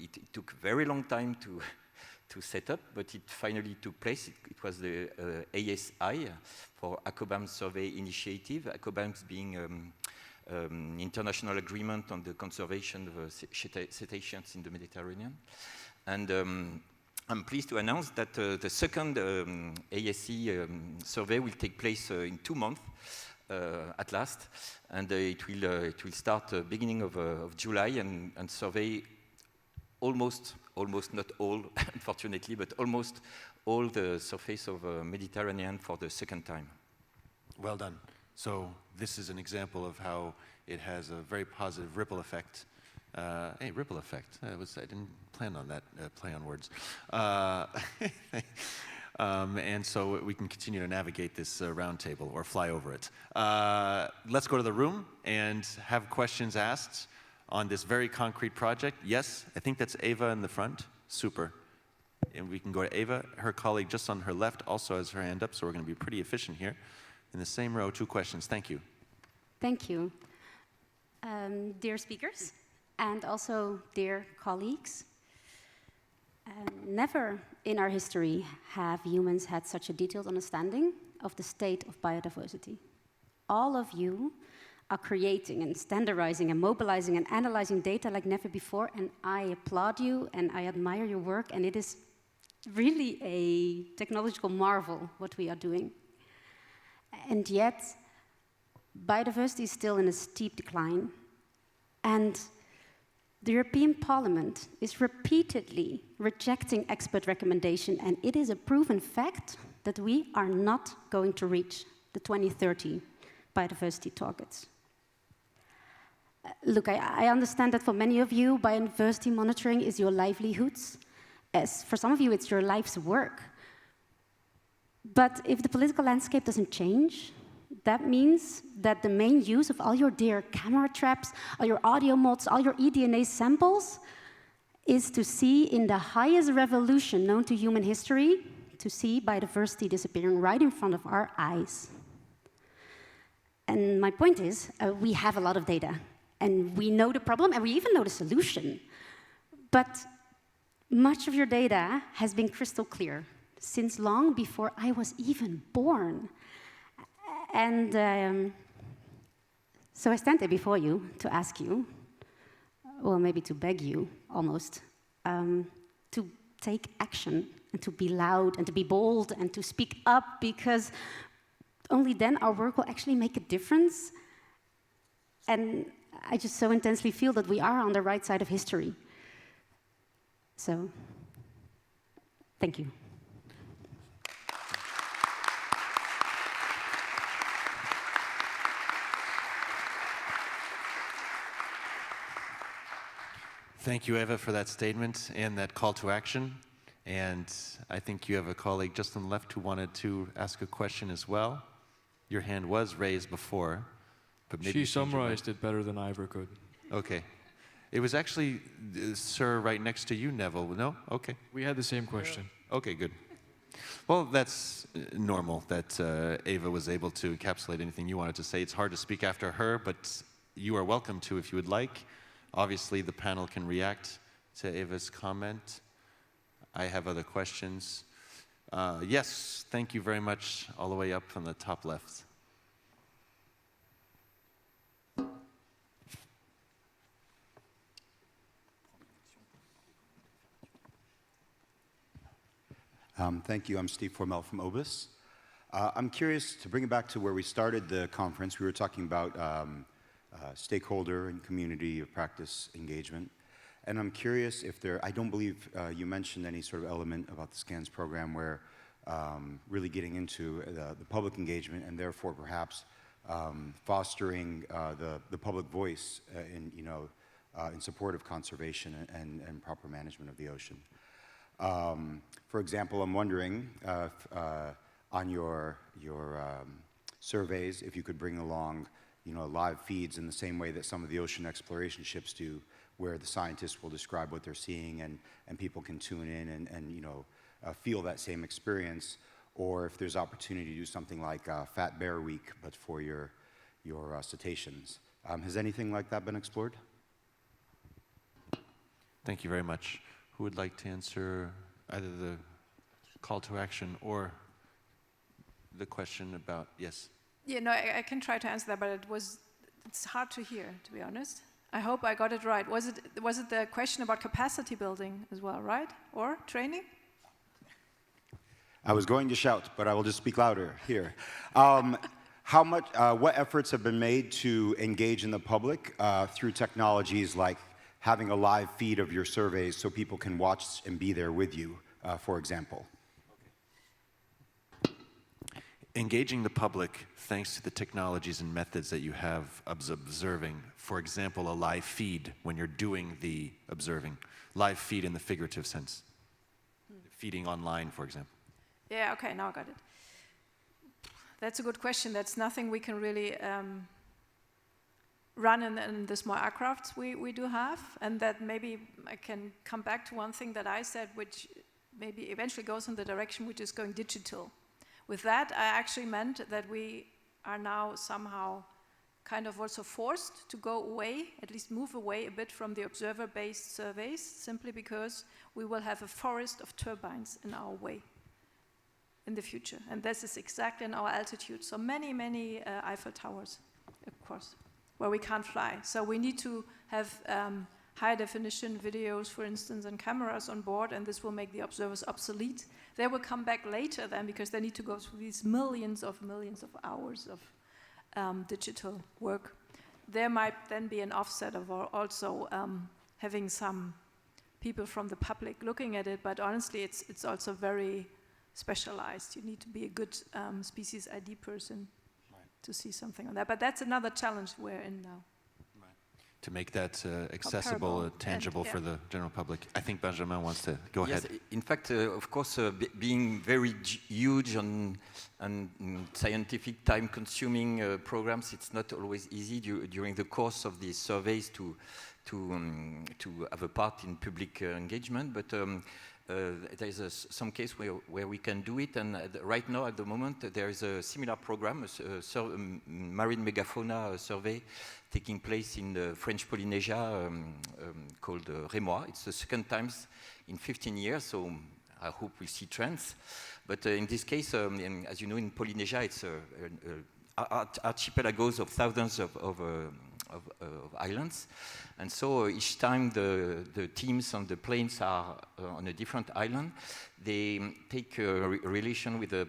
it took a very long time to set up, but it finally took place. It was the ASI, for ACOBAMS Survey Initiative, ACOBAMS being international agreement on the conservation of cetaceans in the Mediterranean. And I'm pleased to announce that the second ASC survey will take place in 2 months at last, and it will start beginning of July and survey almost not all, unfortunately, but almost all the surface of Mediterranean for the second time. Well done. So this is an example of how it has a very positive ripple effect. Hey, ripple effect. I didn't plan on that play on words. And so we can continue to navigate this roundtable or fly over it. Let's go to the room and have questions asked on this very concrete project. Yes, I think that's Eva in the front. Super. And we can go to Eva. Her colleague just on her left also has her hand up, so we're going to be pretty efficient here. In the same row, 2 questions. Thank you. Thank you. Dear speakers, and also dear colleagues, never in our history have humans had such a detailed understanding of the state of biodiversity. All of you are creating and standardizing and mobilizing and analyzing data like never before, and I applaud you and I admire your work, and it is really a technological marvel what we are doing. And yet, biodiversity is still in a steep decline, and the European Parliament is repeatedly rejecting expert recommendation, and it is a proven fact that we are not going to reach the 2030 biodiversity targets. Look, I understand that for many of you, biodiversity monitoring is your livelihoods. As for some of you, it's your life's work. But if the political landscape doesn't change, that means that the main use of all your dear camera traps, all your audio mods, all your eDNA samples is to see in the highest revolution known to human history, to see biodiversity disappearing right in front of our eyes. And my point is, we have a lot of data, and we know the problem, and we even know the solution. But much of your data has been crystal clear since long before I was even born. And so I stand there before you to ask you, or maybe to beg you, almost, to take action, and to be loud, and to be bold, and to speak up, because only then our work will actually make a difference. And I just so intensely feel that we are on the right side of history. So, thank you. Thank you, Eva, for that statement and that call to action. And I think you have a colleague just on the left who wanted to ask a question as well. Your hand was raised before, but maybe she summarized it better than I ever could. Okay. It was actually Sir right next to you, Neville. No? Okay. We had the same question. Okay, good. Well, that's normal that Eva was able to encapsulate anything you wanted to say. It's hard to speak after her, but you are welcome to if you would like. Obviously, the panel can react to Eva's comment. I have other questions. Yes, thank you very much, all the way up from the top left. Thank you. I'm Steve Formel from OBIS. I'm curious to bring it back to where we started the conference. We were talking about stakeholder and community of practice engagement. And I'm curious if there, I don't believe you mentioned any sort of element about the SCANS program where really getting into the public engagement and therefore perhaps fostering the public voice in support of conservation and proper management of the ocean. For example, I'm wondering on your surveys if you could bring along live feeds in the same way that some of the ocean exploration ships do, where the scientists will describe what they're seeing and people can tune in and feel that same experience, or if there's opportunity to do something like Fat Bear Week, but for your cetaceans. Has anything like that been explored? Thank you very much. Who would like to answer either the call to action or the question about, yes? Yeah, no, I can try to answer that, but it's hard to hear, to be honest. I hope I got it right. Was it the question about capacity building as well, right? Or training? I was going to shout, but I will just speak louder here. What efforts have been made to engage in the public through technologies like having a live feed of your surveys so people can watch and be there with you, for example? Engaging the public thanks to the technologies and methods that you have observing. For example, a live feed when you're doing the observing. Live feed in the figurative sense. Feeding online, for example. Yeah, okay, now I got it. That's a good question. That's nothing we can really run in the small aircrafts we do have. And that maybe I can come back to one thing that I said, which maybe eventually goes in the direction which is going digital. With that, I actually meant that we are now somehow kind of also forced to go away, at least move away a bit from the observer-based surveys, simply because we will have a forest of turbines in our way in the future. And this is exactly in our altitude. So many, many Eiffel Towers, of course, where we can't fly. So we need to have high-definition videos, for instance, and cameras on board, and this will make the observers obsolete. They will come back later then because they need to go through these millions of hours of digital work. There might then be an offset of also having some people from the public looking at it, but honestly, it's also very specialized. You need to be a good species ID person to see something on that. But that's another challenge we're in now. to make that accessible, tangible for the general public. I think Benjamin wants to go ahead. In fact, of course, being very huge and scientific time-consuming programs, it's not always easy during the course of these surveys to have a part in public engagement. But there is some case where we can do it, and right now, at the moment, there is a similar program, a marine megafauna survey taking place in the French Polynesia called Rémois. It's the second time in 15 years, so I hope we see trends. But in this case, as you know, in Polynesia, it's archipelagos of thousands of islands. And so each time the teams on the planes are on a different island, they take a relation with the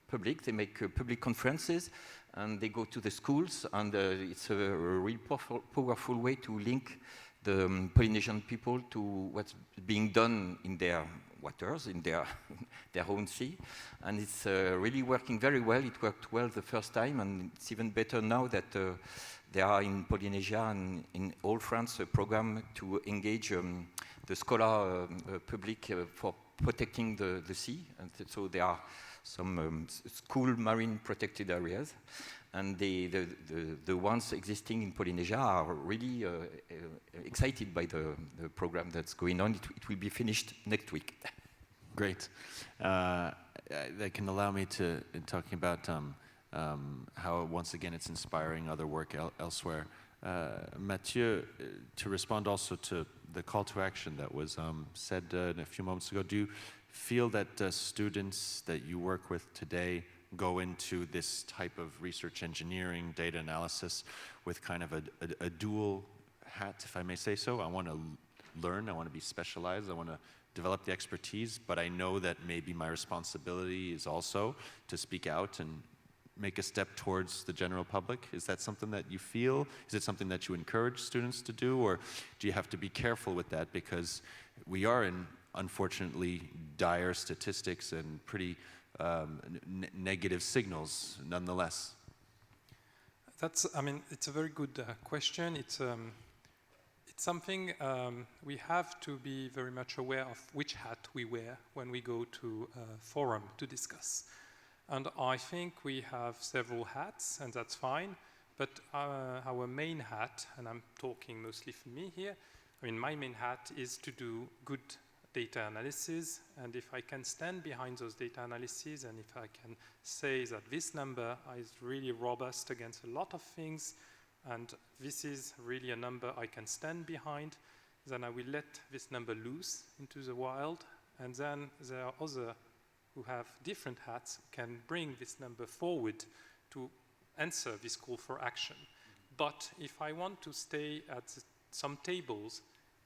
public. They make public conferences, and they go to the schools, and it's a really powerful way to link the Polynesian people to what's being done in their waters, in their own sea. And it's really working very well. It worked well the first time, and it's even better now that there are in Polynesia and in all France a program to engage the scholar public for protecting the sea. And so there are some school marine protected areas, and the ones existing in Polynesia are really excited by the program that's going on. It will be finished next week. Great. That can allow me to, in talking about how, once again, it's inspiring other work elsewhere. Matthieu, to respond also to the call to action that was said a few moments ago, do you feel that students that you work with today go into this type of research engineering, data analysis with kind of a dual hat, if I may say so? I want to learn, I want to be specialized, I want to develop the expertise, but I know that maybe my responsibility is also to speak out and make a step towards the general public. Is that something that you feel? Is it something that you encourage students to do, or do you have to be careful with that because we are in, unfortunately, dire statistics and pretty negative signals nonetheless? I mean, it's a very good question. It's something we have to be very much aware of which hat we wear when we go to a forum to discuss. And I think we have several hats, and that's fine. But our main hat, and I'm talking mostly for me here, I mean, my main hat is to do good data analysis. And if I can stand behind those data analyses, and if I can say that this number is really robust against a lot of things, and this is really a number I can stand behind, then I will let this number loose into the wild. And then there are other who have different hats can bring this number forward to answer this call for action. But if I want to stay at some tables,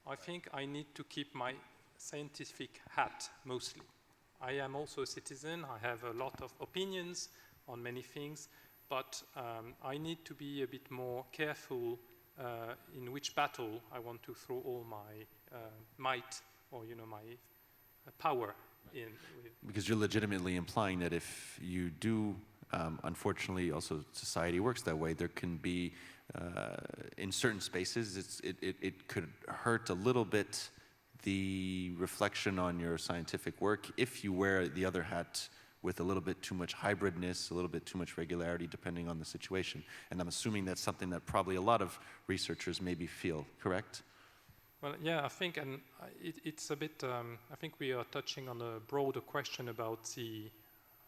I think I need to keep my scientific hat mostly. I am also a citizen. I have a lot of opinions on many things, but I need to be a bit more careful in which battle I want to throw all my might or my power in. Because you're legitimately implying that if you do, unfortunately, also society works that way. There can be, in certain spaces, it could hurt a little bit the reflection on your scientific work if you wear the other hat with a little bit too much hybridness, a little bit too much regularity, depending on the situation. And I'm assuming that's something that probably a lot of researchers maybe feel, correct? Well, yeah, I think, and it's a bit, I think we are touching on a broader question about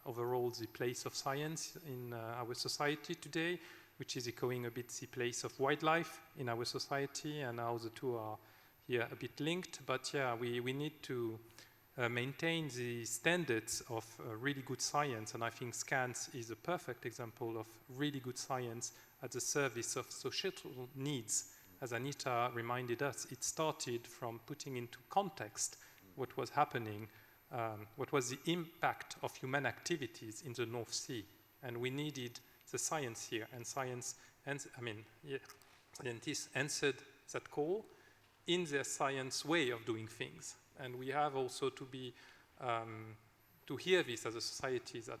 overall the place of science in our society today, which is echoing a bit the place of wildlife in our society, and how the two are here a bit linked. But yeah, we need to maintain the standards of really good science, and I think scans is a perfect example of really good science at the service of societal needs. As Anita reminded us, it started from putting into context what was happening, what was the impact of human activities in the North Sea, and we needed the science here, and scientists answered that call in their science way of doing things. And we have also to be to hear this as a society, that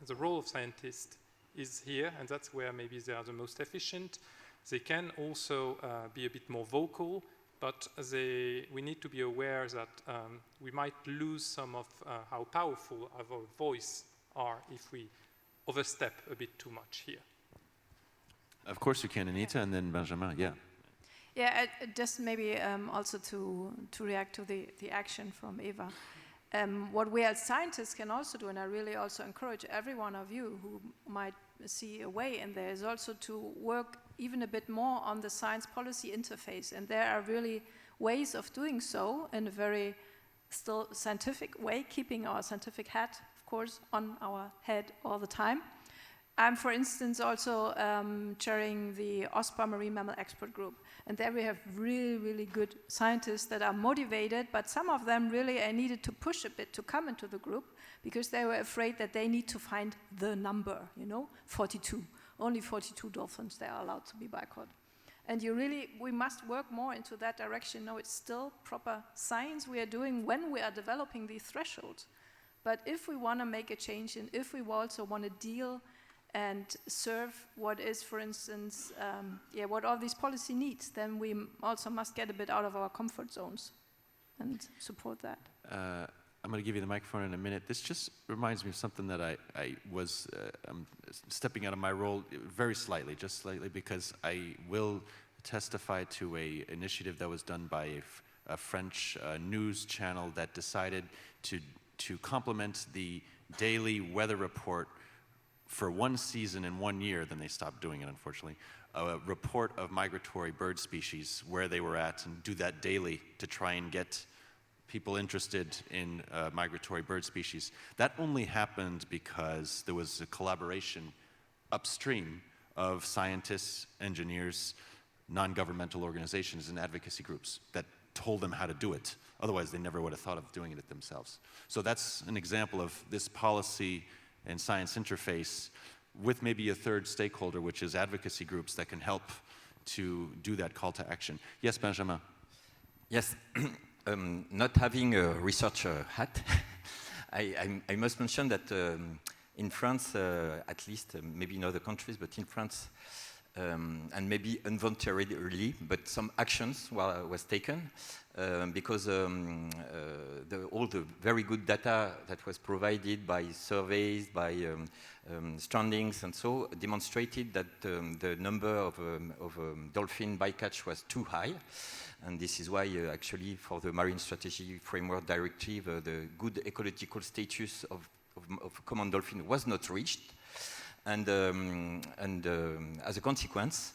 the role of scientists is here, and that's where maybe they are the most efficient. They can also be a bit more vocal, but we need to be aware that we might lose some of how powerful our voice are if we overstep a bit too much here. Of course you can, Anita, and then Benjamin, yeah. Yeah, just maybe also to react to the action from Eva. What we as scientists can also do, and I really also encourage every one of you who might see a way in there, is also to work even a bit more on the science policy interface. And there are really ways of doing so in a very still scientific way, keeping our scientific hat, of course, on our head all the time. I'm, for instance, also chairing the OSPA Marine Mammal Expert Group. And there we have really, really good scientists that are motivated, but some of them really I needed to push a bit to come into the group because they were afraid that they need to find the number, 42. Only 42 dolphins, they are allowed to be bicaught. And we must work more into that direction. No, it's still proper science we are doing when we are developing these thresholds. But if we want to make a change, and if we also want to deal and serve what is, for instance, what all these policy needs, then we also must get a bit out of our comfort zones and support that. I'm going to give you the microphone in a minute. This just reminds me of something that I was stepping out of my role just slightly, because I will testify to an initiative that was done by a French news channel that decided to complement the daily weather report for one season in 1 year, then they stopped doing it, unfortunately, a report of migratory bird species, where they were at, and do that daily to try and get people interested in migratory bird species. That only happened because there was a collaboration upstream of scientists, engineers, non-governmental organizations, and advocacy groups that told them how to do it. Otherwise, they never would have thought of doing it themselves. So that's an example of this policy and science interface with maybe a third stakeholder, which is advocacy groups that can help to do that call to action. Yes, Benjamin? Yes, not having a researcher hat, I must mention that in France, at least, maybe in other countries, but in France, and maybe involuntarily, but some actions was taken because all the very good data that was provided by surveys, by strandings, and so demonstrated that the number of dolphin bycatch was too high. And this is why, actually, for the Marine Strategy Framework Directive, the good ecological status of common dolphin was not reached. And as a consequence,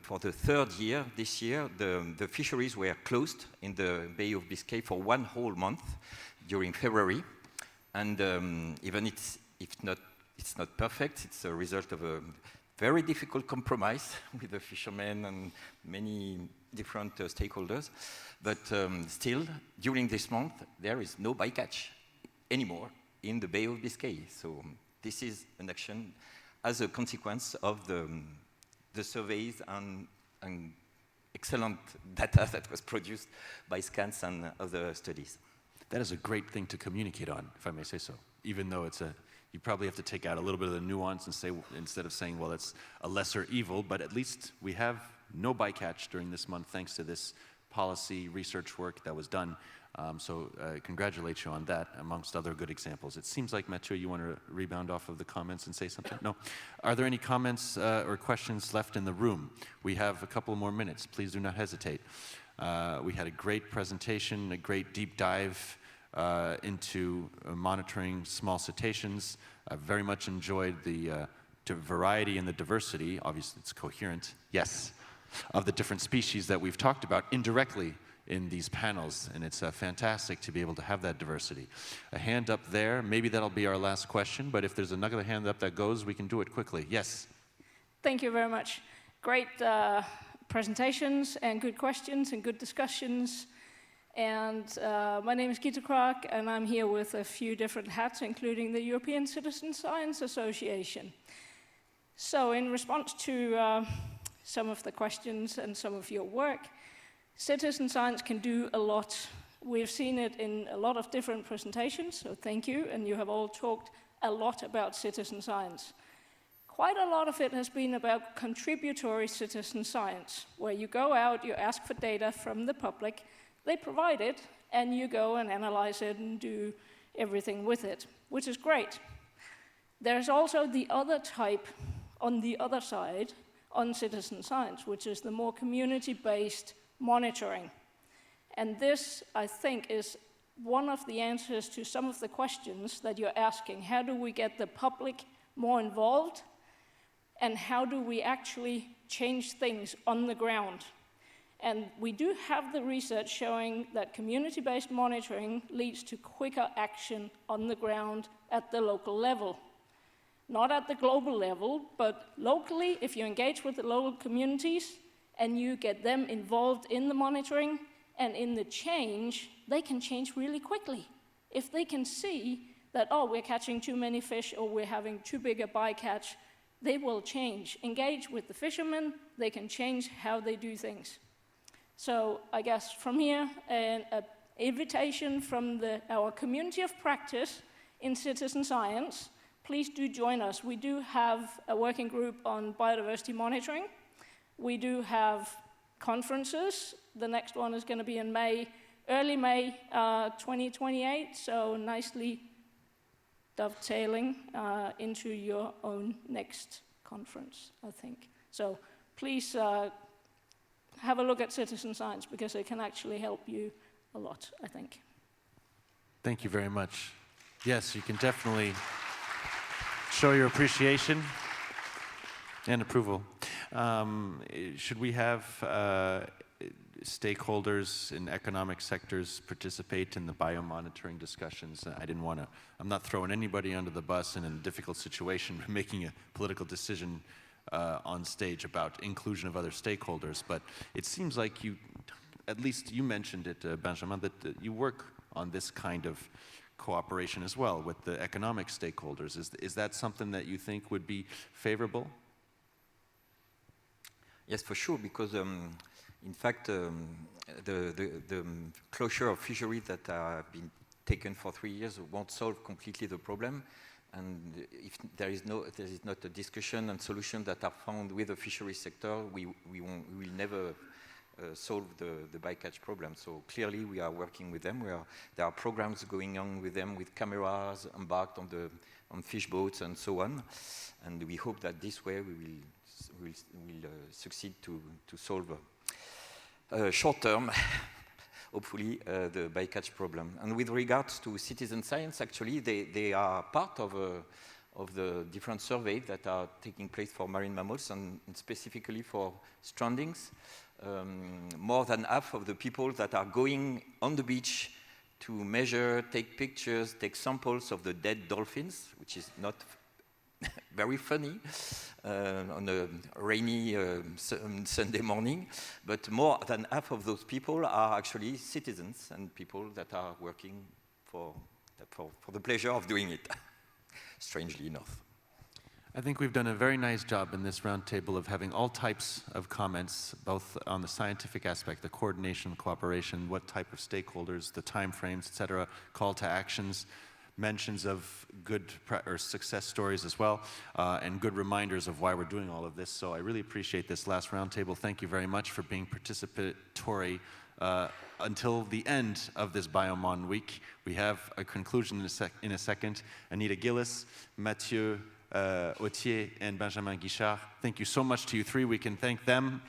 for the third year, this year, the fisheries were closed in the Bay of Biscay for 1 whole month during February. And even it's not perfect, it's a result of a very difficult compromise with the fishermen and many different stakeholders. But still, during this month, there is no bycatch anymore in the Bay of Biscay. So this is an action as a consequence of the surveys and excellent data that was produced by scans and other studies. That is a great thing to communicate on, if I may say so. Even though you probably have to take out a little bit of the nuance and say, instead of saying, well, it's a lesser evil, but at least we have no bycatch during this month thanks to this policy research work that was done. So congratulate you on that, amongst other good examples. It seems like, Matthieu, you want to rebound off of the comments and say something? No? Are there any comments or questions left in the room? We have a couple more minutes. Please do not hesitate. We had a great presentation, a great deep dive into monitoring small cetaceans. I very much enjoyed the variety and the diversity. Obviously, it's coherent, yes, of the different species that we've talked about indirectly in these panels, and it's fantastic to be able to have that diversity. A hand up there, maybe that'll be our last question, but if there's another hand up that goes, we can do it quickly. Yes? Thank you very much. Great presentations and good questions and good discussions. And my name is Gilles, and I'm here with a few different hats, including the European Citizen Science Association. So in response to some of the questions and some of your work, citizen science can do a lot. We've seen it in a lot of different presentations, so thank you, and you have all talked a lot about citizen science. quite a lot of it has been about contributory citizen science, where you go out, you ask for data from the public, they provide it, and you go and analyze it and do everything with it, which is great. There's also the other type on the other side on citizen science, which is the more community-based monitoring. And this, I think, is one of the answers to some of the questions that you're asking. How do we get the public more involved? And how do we actually change things on the ground? And we do have the research showing that community-based monitoring leads to quicker action on the ground at the local level. Not at the global level, but locally, if you engage with the local communities and you get them involved in the monitoring and in the change, they can change really quickly. If they can see that, oh, we're catching too many fish or we're having too big a bycatch, they will change. Engage with the fishermen, they can change how they do things. So I guess from here, an invitation from our community of practice in citizen science. Please do join us. We do have a working group on biodiversity monitoring. We do have conferences. The next one is going to be in May, early May 2028, so nicely dovetailing into your own next conference, I think. So please have a look at citizen science, because it can actually help you a lot, I think. Thank you very much. Yes, you can definitely show your appreciation and approval. Should we have stakeholders in economic sectors participate in the biomonitoring discussions? I'm not throwing anybody under the bus in a difficult situation, making a political decision on stage about inclusion of other stakeholders, but it seems like at least you mentioned it, Benjamin, that you work on this kind of cooperation as well with the economic stakeholders. Is that something that you think would be favorable? Yes, for sure, because in fact, the closure of fisheries that have been taken for 3 years won't solve completely the problem. And if there is not a discussion and solution that are found with the fisheries sector, we will never solve the bycatch problem. So clearly we are working with them. There are programs going on with them with cameras embarked on fish boats and so on. And we hope that this way we will succeed to solve short term, hopefully, the bycatch problem. And with regards to citizen science, actually, they are part of the different surveys that are taking place for marine mammals and specifically for strandings. More than half of the people that are going on the beach to measure, take pictures, take samples of the dead dolphins, which is not very funny on a rainy Sunday morning, but more than half of those people are actually citizens and people that are working for the pleasure of doing it, strangely enough. I think we've done a very nice job in this roundtable of having all types of comments, both on the scientific aspect, the coordination, cooperation, what type of stakeholders, the timeframes, et cetera, call to actions, mentions of good or success stories as well, and good reminders of why we're doing all of this. So I really appreciate this last roundtable. Thank you very much for being participatory until the end of this BioMon week. We have a conclusion in a second. Anita, Gilles, Matthieu, Authier, and Benjamin Guichard. Thank you so much to you three. We can thank them.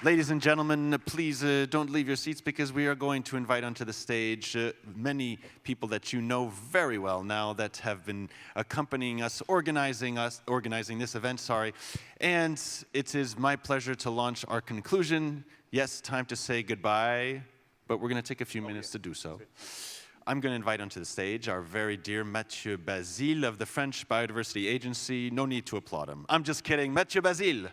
Ladies and gentlemen, please don't leave your seats, because we are going to invite onto the stage many people that you know very well now that have been accompanying us, organizing this event, And it is my pleasure to launch our conclusion. Yes, time to say goodbye, but we're going to take a few minutes to do so. I'm going to invite onto the stage our very dear Mathieu Basille of the French Biodiversity Agency. No need to applaud him. I'm just kidding. Mathieu Basille.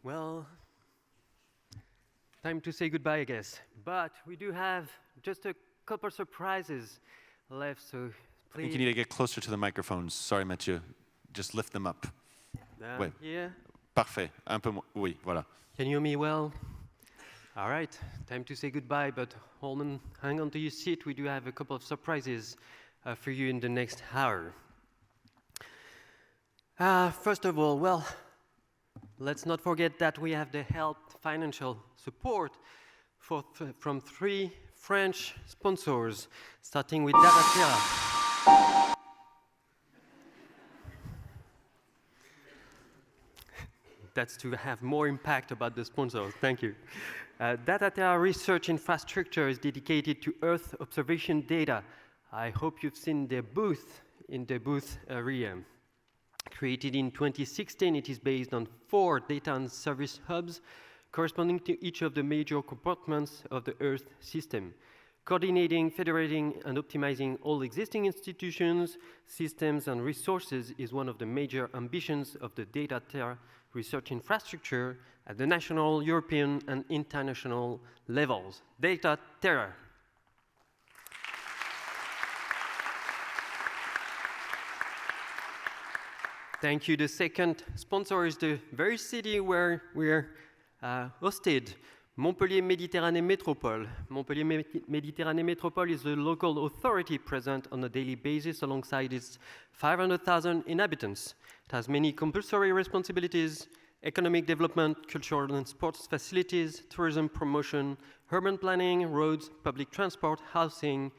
Well, time to say goodbye, I guess. But we do have just a couple surprises left, so I think you need to get closer to the microphones. Sorry, Matthieu. Just lift them up. Ouais. Yeah. Parfait. Un peu moins. Oui, voilà. Can you hear me well? All right, time to say goodbye, but hold on, hang on to your seat. We do have a couple of surprises for you in the next hour. First of all, well, let's not forget that we have the help, financial support from 3 French sponsors, starting with DataTerra. That's to have more impact about the sponsors. Thank you. DataTerra research infrastructure is dedicated to Earth observation data. I hope you've seen their booth in the booth area. Created in 2016, it is based on 4 data and service hubs corresponding to each of the major compartments of the Earth system. Coordinating, federating, and optimizing all existing institutions, systems, and resources is one of the major ambitions of the DataTerra research infrastructure at the national, European, and international levels. DataTerra. Thank you. The second sponsor is the very city where we're hosted, Montpellier Méditerranée Métropole. Montpellier Méditerranée Métropole is the local authority present on a daily basis alongside its 500,000 inhabitants. It has many compulsory responsibilities: economic development, cultural and sports facilities, tourism promotion, urban planning, roads, public transport, housing,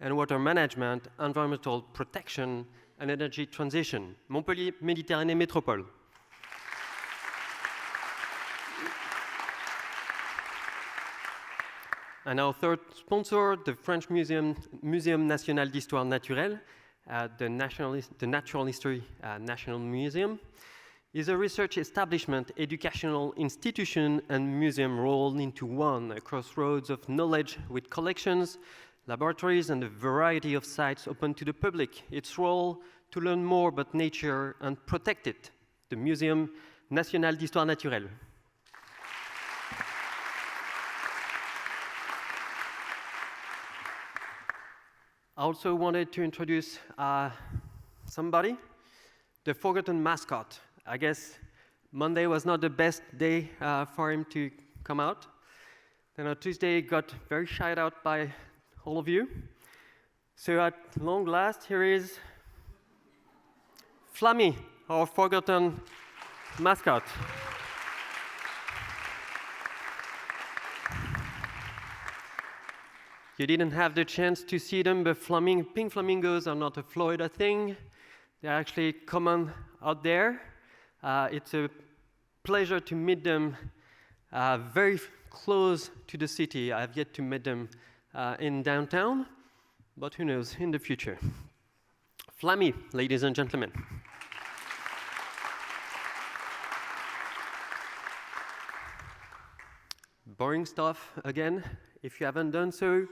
and water management, environmental protection, and energy transition. Montpellier Méditerranée Métropole. And our third sponsor, the French Museum National d'Histoire Naturelle, the Natural History National Museum, is a research establishment, educational institution, and museum rolled into one, a crossroads of knowledge with collections, laboratories, and a variety of sites open to the public. Its role to learn more about nature and protect it. The Muséum National d'Histoire Naturelle. I also wanted to introduce somebody, the forgotten mascot. I guess Monday was not the best day for him to come out. Then on Tuesday, he got very shied out by all of you. So at long last, here is Flammy, our forgotten mascot. You didn't have the chance to see them, but pink flamingos are not a Florida thing. They're actually common out there. It's a pleasure to meet them very close to the city. I have yet to meet them in downtown, but who knows, in the future. Flammy, ladies and gentlemen. Boring stuff again. If you haven't done so,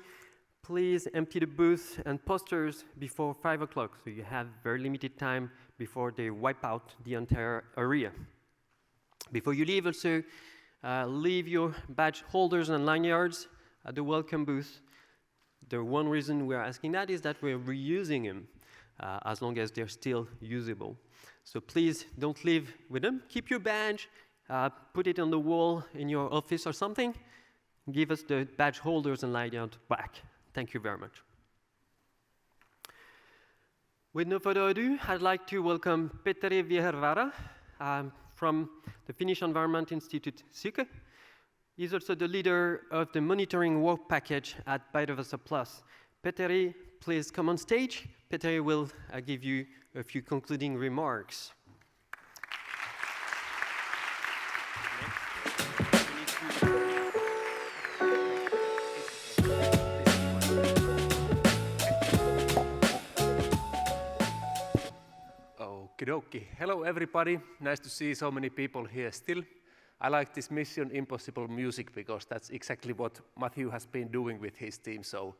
please empty the booths and posters before 5 o'clock, so you have very limited time before they wipe out the entire area. Before you leave, also, leave your badge holders and lanyards at the welcome booth. The one reason we're asking that is that we're reusing them as long as they're still usable. So please don't leave with them. Keep your badge, put it on the wall in your office or something. Give us the badge holders and lanyard back. Thank you very much. With no further ado, I'd like to welcome Petteri Vihervaara from the Finnish Environment Institute, SYKE. He's also the leader of the monitoring work package at Biodiversa Plus. Petteri, please come on stage. Petteri will give you a few concluding remarks. Okie. Hello everybody, nice to see so many people here still. I like this Mission Impossible music because that's exactly what Matthieu has been doing with his team, so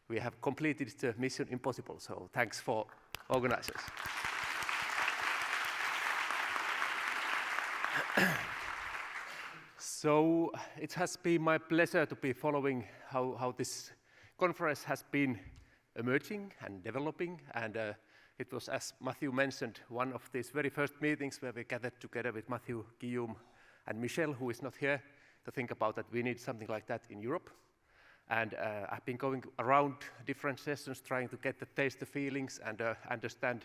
we have completed the Mission Impossible, so thanks for organizers. So it has been my pleasure to be following how this conference has been emerging and developing, and it was, as Mathieu mentioned, one of these very first meetings where we gathered together with Mathieu, Gilles, and Michel, who is not here, to think about that we need something like that in Europe. And I've been going around different sessions trying to get the taste, the feelings, and understand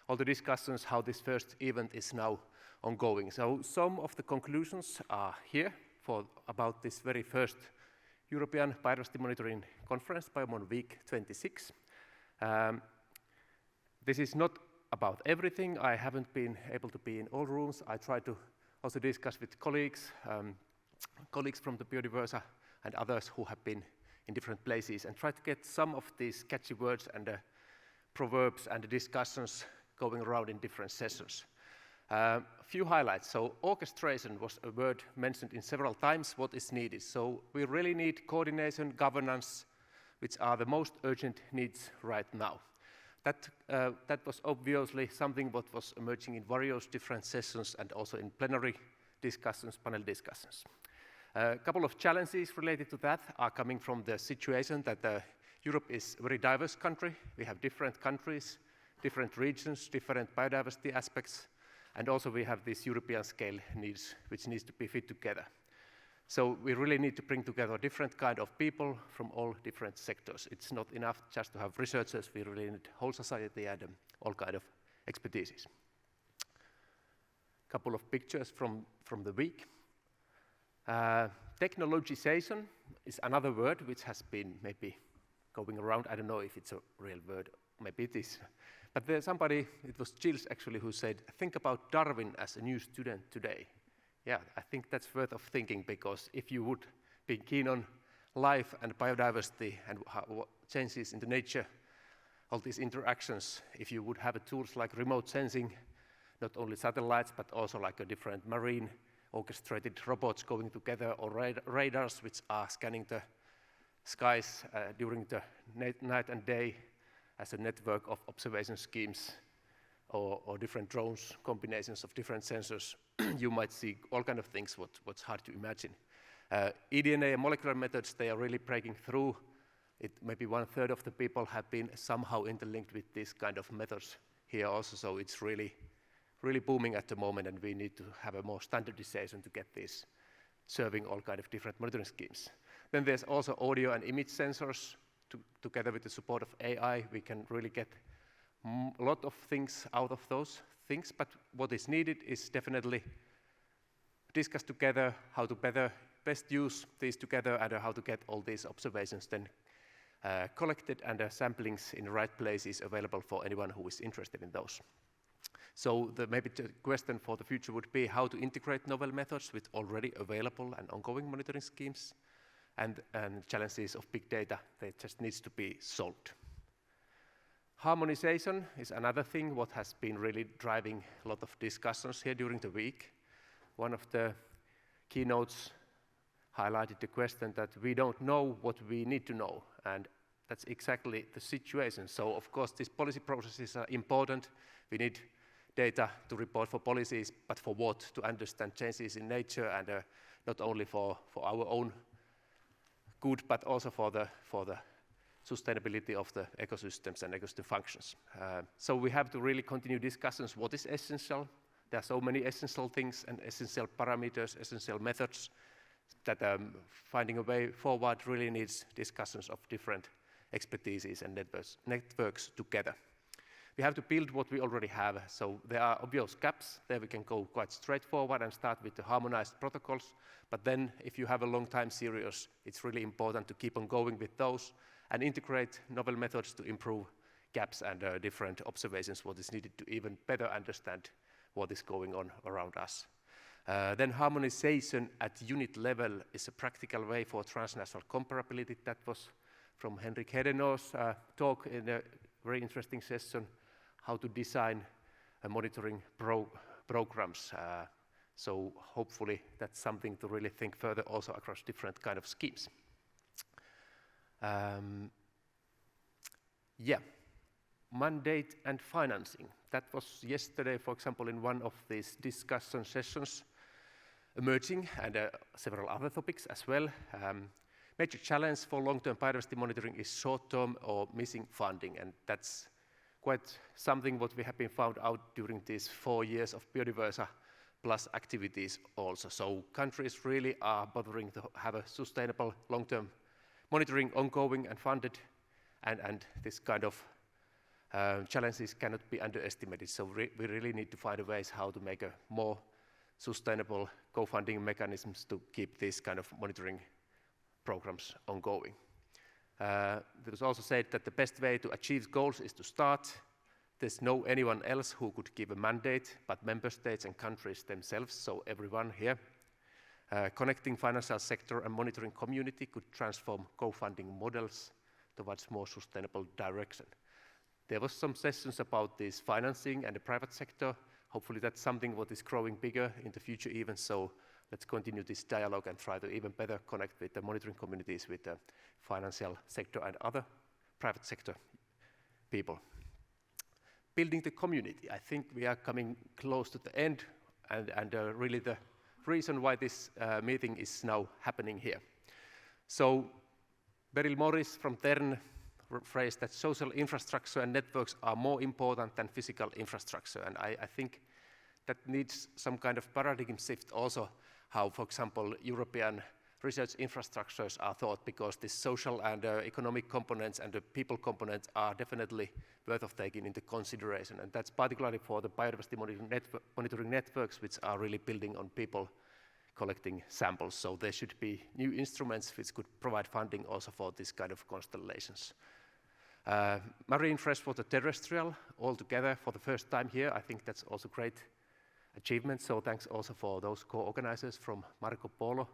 all the discussions, how this first event is now ongoing. So some of the conclusions are here about this very first European Biodiversity Monitoring Conference, BioMonWeek2026. This is not about everything. I haven't been able to be in all rooms. I try to also discuss with colleagues from the Biodiversa and others who have been in different places, and try to get some of these catchy words and proverbs and discussions going around in different sessions. A few highlights. So orchestration was a word mentioned in several times, what is needed. So we really need coordination, governance, which are the most urgent needs right now. That was obviously something what was emerging in various different sessions and also in plenary discussions, panel discussions. A couple of challenges related to that are coming from the situation that Europe is a very diverse country. We have different countries, different regions, different biodiversity aspects, and also we have these European scale needs, which needs to be fit together. So we really need to bring together different kind of people from all different sectors. It's not enough just to have researchers, we really need whole society and all kind of expertises. Couple of pictures from the week. Technologization is another word which has been maybe going around. I don't know if it's a real word, maybe it is. But there's somebody, it was Gilles actually, who said, think about Darwin as a new student today. Yeah, I think that's worth of thinking, because if you would be keen on life and biodiversity and what changes in the nature, all these interactions, if you would have tools like remote sensing, not only satellites, but also like a different marine orchestrated robots going together, or radars which are scanning the skies during the night and day as a network of observation schemes, or different drones, combinations of different sensors, you might see all kind of things what's hard to imagine. eDNA and molecular methods, they are really breaking through. Maybe 1/3 of the people have been somehow interlinked with these kind of methods here also, so it's really booming at the moment, and we need to have a more standardization to get this serving all kind of different monitoring schemes. Then there's also audio and image sensors. Together with the support of AI, we can really get a lot of things out of those things, but what is needed is definitely discuss together how to best use these together, and how to get all these observations then collected and samplings in the right places available for anyone who is interested in those. So maybe the question for the future would be how to integrate novel methods with already available and ongoing monitoring schemes, and challenges of big data that just needs to be solved. Harmonization is another thing what has been really driving a lot of discussions here during the week. One of the keynotes highlighted the question that we don't know what we need to know, and that's exactly the situation. So of course these policy processes are important. We need data to report for policies, but for what? To understand changes in nature, and not only for our own good, but also for the sustainability of the ecosystems and ecosystem functions. So we have to really continue discussions what is essential. There are so many essential things and essential parameters, essential methods, that finding a way forward really needs discussions of different expertises and networks together. We have to build what we already have, so there are obvious gaps. There we can go quite straightforward and start with the harmonized protocols, but then if you have a long time series, it's really important to keep on going with those and integrate novel methods to improve gaps and different observations, what is needed to even better understand what is going on around us. Then harmonization at unit level is a practical way for transnational comparability. That was from Henrik Hedenau's talk in a very interesting session, how to design monitoring programs. So hopefully that's something to really think further also across different kind of schemes. Mandate and financing. That was yesterday, for example, in one of these discussion sessions emerging, and several other topics as well. Major challenge for long-term biodiversity monitoring is short-term or missing funding, and that's quite something what we have been found out during these 4 years of Biodiversa plus activities also. So countries really are bothering to have a sustainable long-term monitoring ongoing and funded, and this kind of challenges cannot be underestimated. So we really need to find ways how to make a more sustainable co-funding mechanisms to keep these kind of monitoring programs ongoing. It was also said that the best way to achieve goals is to start. There's no anyone else who could give a mandate, but member states and countries themselves, so everyone here. Connecting financial sector and monitoring community could transform co-funding models towards more sustainable direction. There was some sessions about this financing and the private sector. Hopefully that's something what is growing bigger in the future even, so let's continue this dialogue and try to even better connect with the monitoring communities, with the financial sector and other private sector people. Building the community. I think we are coming close to the end, and really the reason why this meeting is now happening here. So Beryl Morris from Tern phrased that social infrastructure and networks are more important than physical infrastructure, and I think that needs some kind of paradigm shift also, how, for example, European research infrastructures are thought, because the social and economic components and the people components are definitely worth of taking into consideration, and that's particularly for the biodiversity monitoring networks, which are really building on people collecting samples. So there should be new instruments which could provide funding also for this kind of constellations. Marine freshwater terrestrial all together for the first time here. I think that's also great achievement. So thanks also for those co-organizers from Marco-Bolo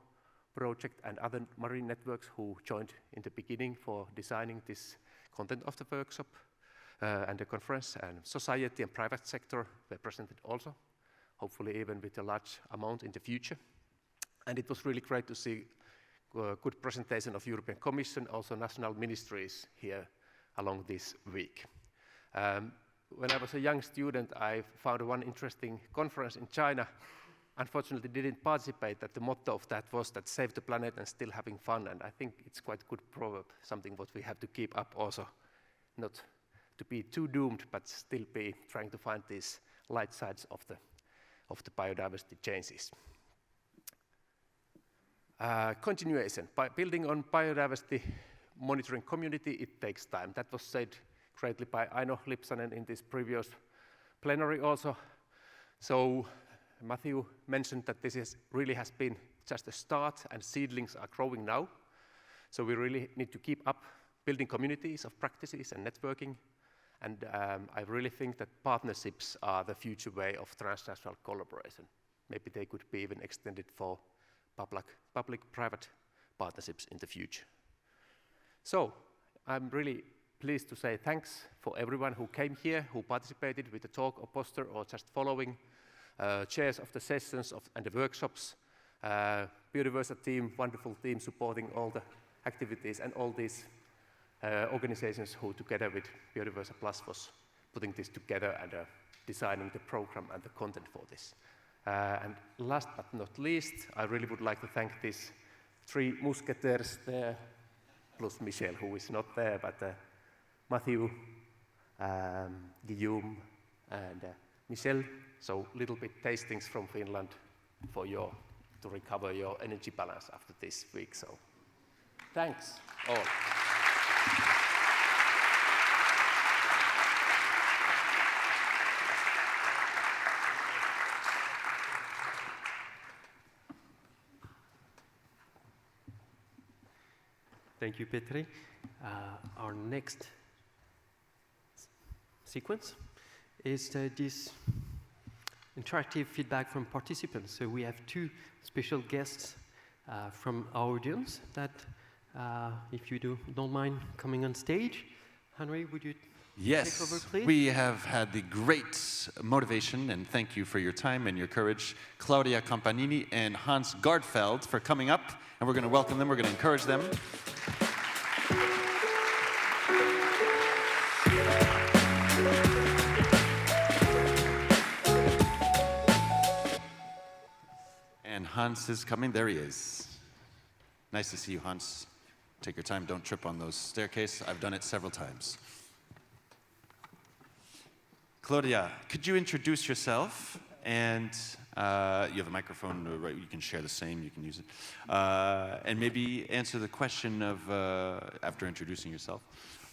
project and other marine networks who joined in the beginning for designing this content of the workshop and the conference. And society and private sector were presented also, hopefully even with a large amount in the future. And it was really great to see good presentation of European Commission, also national ministries here along this week. When I was a young student, I found one interesting conference in China. Unfortunately, didn't participate, that the motto of that was that save the planet and still having fun, and I think it's quite a good proverb, something what we have to keep up also, not to be too doomed, but still be trying to find these light sides of the biodiversity changes. Continuation. By building on biodiversity monitoring community, it takes time. That was said greatly by Aino Lipsanen in this previous plenary also. So Matthieu mentioned that this really has been just a start, and seedlings are growing now. So we really need to keep up building communities of practices and networking. And I really think that partnerships are the future way of transnational collaboration. Maybe they could be even extended for public-private partnerships in the future. So I'm really pleased to say thanks for everyone who came here, who participated with the talk or poster or just following, chairs of the sessions and the workshops, Biodiversa team, wonderful team supporting all the activities, and all these organizations who together with Biodiversa Plus was putting this together and designing the program and the content for this. And last but not least, I really would like to thank these three musketeers there, plus Michel, who is not there, but Mathieu, Gilles, and Michel. So little bit tastings from Finland for to recover your energy balance after this week. So thanks all. Thank you, Petteri. Our next sequence is this interactive feedback from participants. So we have two special guests from our audience that, if you don't mind coming on stage. Henry, would you take over, please? We have had the great motivation, and thank you for your time and your courage, Claudia Campanini and Hans Gardfeld, for coming up, and we're going to welcome them, we're going to encourage them. And Hans is coming. There he is. Nice to see you, Hans. Take your time, don't trip on those staircases. I've done it several times. Claudia, could you introduce yourself? And you have a microphone, right? You can share the same, you can use it. And maybe answer the question of, after introducing yourself,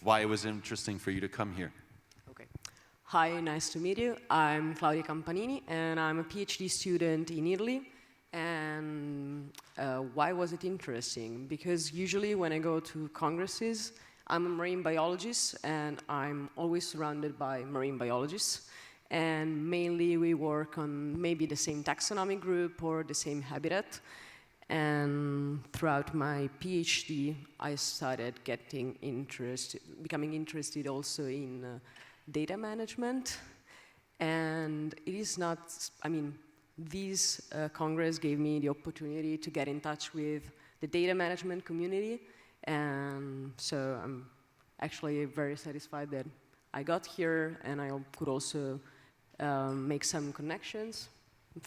why it was interesting for you to come here. Okay. Hi, nice to meet you. I'm Claudia Campanini, and I'm a PhD student in Italy. And why was it interesting? Because usually when I go to congresses, I'm a marine biologist, and I'm always surrounded by marine biologists. And mainly we work on maybe the same taxonomic group or the same habitat. And throughout my PhD, I started becoming interested also in data management. And it is not, this Congress gave me the opportunity to get in touch with the data management community, and so I'm actually very satisfied that I got here, and I could also make some connections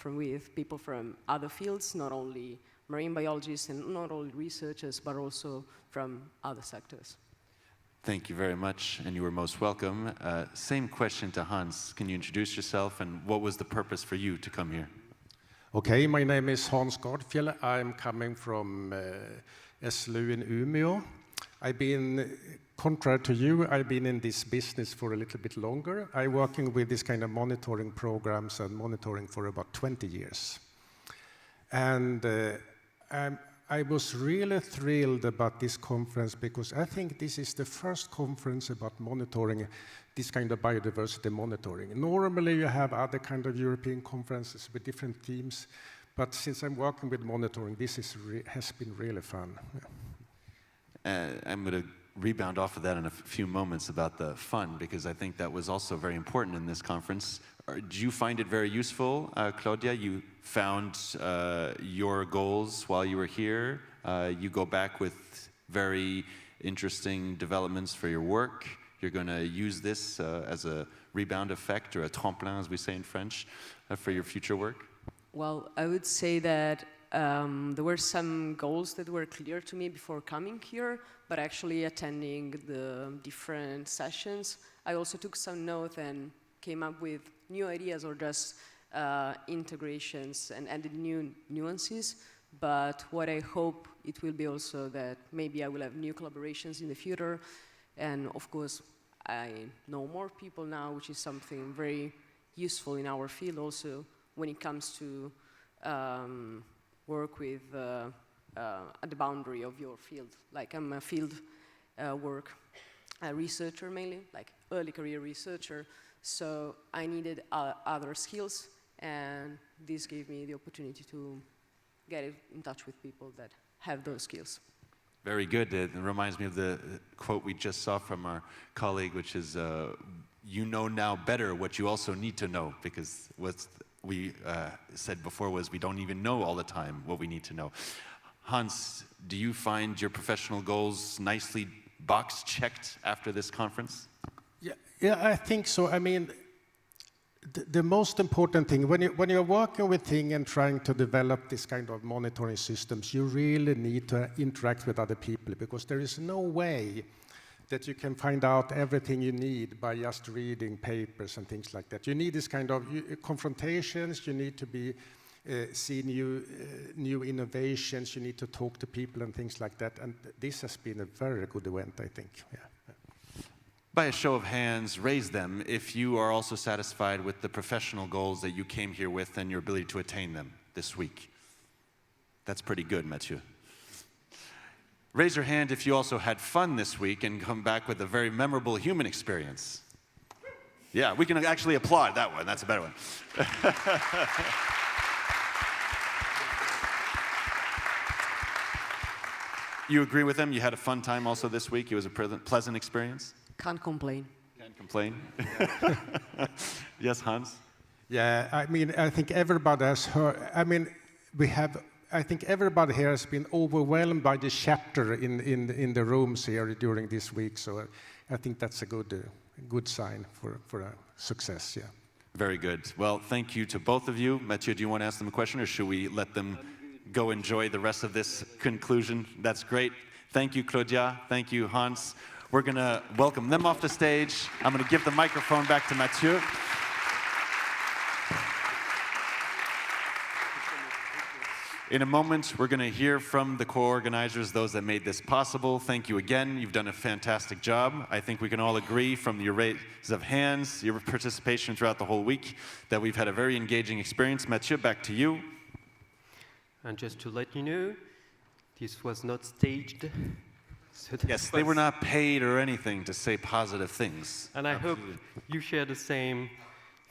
with people from other fields, not only marine biologists and not only researchers, but also from other sectors. Thank you very much, and you were most welcome. Same question to Hans. Can you introduce yourself, and what was the purpose for you to come here? Okay, my name is Hans Gardfjell. I'm coming from SLU in Umeå. I've been, contrary to you, I've been in this business for a little bit longer. I'm working with this kind of monitoring programs and monitoring for about 20 years. And I was really thrilled about this conference because I think this is the first conference about monitoring this kind of biodiversity monitoring. Normally you have other kind of European conferences with different themes, but since I'm working with monitoring, this has been really fun. I'm going to rebound off of that in a few moments about the fun, because I think that was also very important in this conference. Did you find it very useful, Claudia? You found your goals while you were here. You go back with very interesting developments for your work. You're going to use this as a rebound effect, or a tremplin, as we say in French, for your future work? Well, I would say that there were some goals that were clear to me before coming here, but actually attending the different sessions, I also took some notes and came up with new ideas or just integrations and added new nuances. But what I hope it will be also that maybe I will have new collaborations in the future. And of course, I know more people now, which is something very useful in our field also when it comes to work with at the boundary of your field. Like I'm a field researcher mainly, like early career researcher. So I needed other skills, and this gave me the opportunity to get in touch with people that have those skills. Very good. It reminds me of the quote we just saw from our colleague, which is, you know now better what you also need to know, because what we said before was we don't even know all the time what we need to know. Hans, do you find your professional goals nicely box checked after this conference? Yeah, I think so. I mean, the most important thing, when you're working with things and trying to develop this kind of monitoring systems, you really need to interact with other people, because there is no way that you can find out everything you need by just reading papers and things like that. You need this kind of confrontations, you need to see new innovations, you need to talk to people and things like that, and this has been a very good event, I think. Yeah. By a show of hands, raise them if you are also satisfied with the professional goals that you came here with and your ability to attain them this week. That's pretty good, Matthieu. Raise your hand if you also had fun this week and come back with a very memorable human experience. Yeah, we can actually applaud that one. That's a better one. You agree with him? You had a fun time also this week? It was a pleasant experience? Can't complain. Can't complain? Yes, Hans? Yeah, I mean, I think everybody has heard, I think everybody here has been overwhelmed by the chatter in the rooms here during this week, so I think that's a good sign for a success, yeah. Very good. Well, thank you to both of you. Matthieu, do you want to ask them a question, or should we let them go enjoy the rest of this conclusion? That's great. Thank you, Claudia. Thank you, Hans. We're going to welcome them off the stage. I'm going to give the microphone back to Matthieu. In a moment, we're going to hear from the co-organizers, those that made this possible. Thank you again. You've done a fantastic job. I think we can all agree from your raise of hands, your participation throughout the whole week, that we've had a very engaging experience. Matthieu, back to you. And just to let you know, this was not staged. So yes, they were not paid or anything to say positive things. And I hope you share the same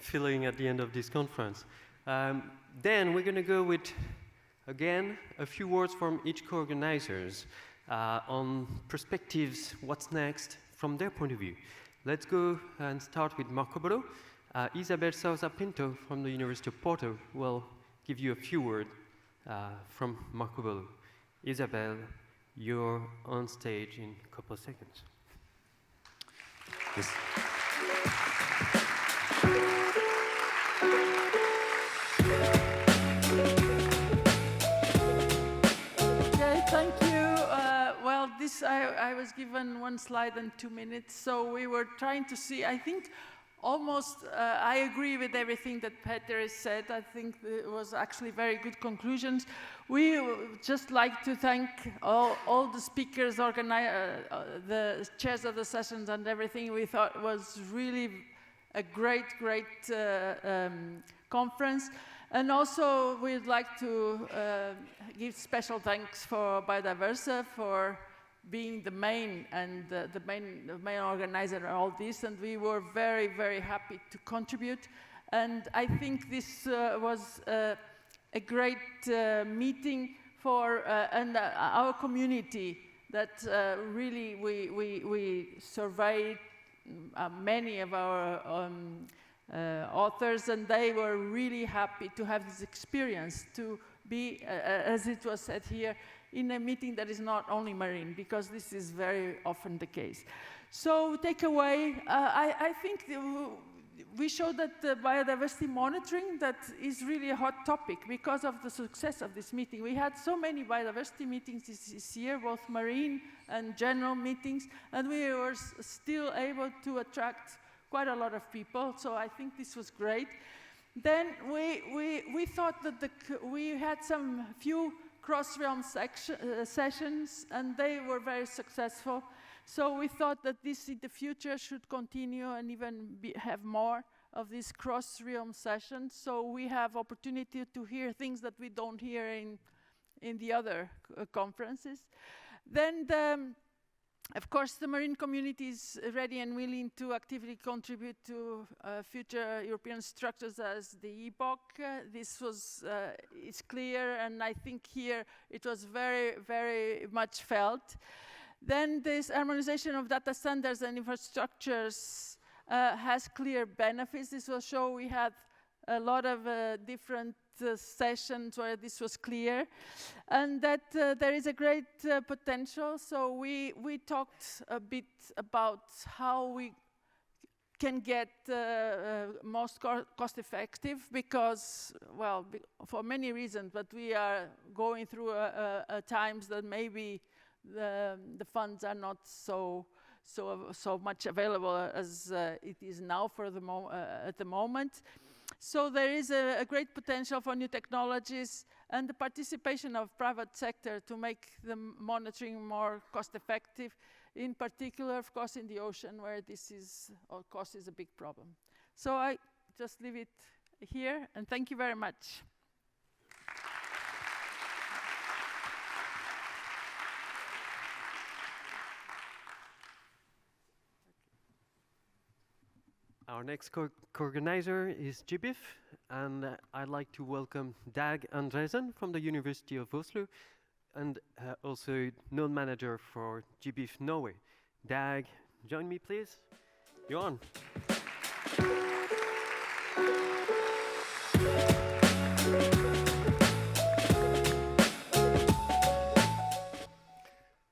feeling at the end of this conference. Then we're going to go with, again, a few words from each co-organizers on perspectives, what's next from their point of view. Let's go and start with Marco-Bolo. Isabel Sousa Pinto from the University of Porto will give you a few words from Marco-Bolo. Isabel, you're on stage in a couple of seconds. Yes. Okay, thank you. Well, I was given 1 slide and 2 minutes, so we were trying to see, I think, almost, I agree with everything that Petteri said. I think it was actually very good conclusions. We just like to thank all the speakers, the chairs of the sessions and everything. We thought was really a great conference. And also we'd like to give special thanks for Biodiversa for being the main organizer of all this, and we were very happy to contribute. And I think this was a great meeting for our community. That really we surveyed many of our authors, and they were really happy to have this experience, to be, as it was said here, in a meeting that is not only marine, because this is very often the case. So takeaway, I think we showed that the biodiversity monitoring, that is really a hot topic because of the success of this meeting. We had so many biodiversity meetings this year, both marine and general meetings, and we were still able to attract quite a lot of people, so I think this was great. Then we thought that we had few cross-realm sessions, and they were very successful. So we thought that this in the future should continue and even have more of these cross-realm sessions. So we have opportunity to hear things that we don't hear in the other conferences. Then of course, the marine community is ready and willing to actively contribute to future European structures as the EBOC. This was is clear, and I think here it was very much felt. Then this harmonization of data standards and infrastructures has clear benefits. This will show we had a lot of different sessions where this was clear, and that there is a great potential. So we talked a bit about how we can get most cost effective, because, well, for many reasons, but we are going through times that maybe the funds are not so much available as it is now for at the moment. So there is a great potential for new technologies and the participation of private sector to make the monitoring more cost effective, in particular, of course, in the ocean, where this is, of course, is a big problem. So I just leave it here, and thank you very much. Our next co-organizer is GBIF, and I'd like to welcome Dag Endresen from the University of Oslo, and also node manager for GBIF Norway. Dag, join me, please. You're on.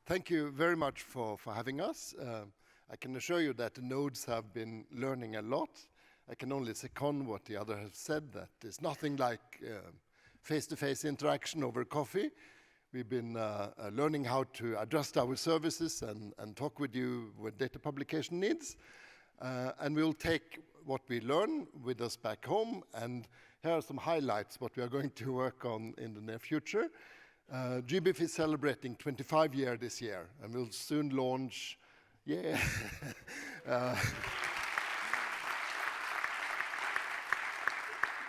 Thank you very much for having us. I can assure you that the nodes have been learning a lot. I can only second what the others have said, that there's nothing like face-to-face interaction over coffee. We've been learning how to adjust our services and talk with you with data publication needs. And we'll take what we learn with us back home, and here are some highlights what we are going to work on in the near future. GBIF is celebrating 25 years this year, and we'll soon launch,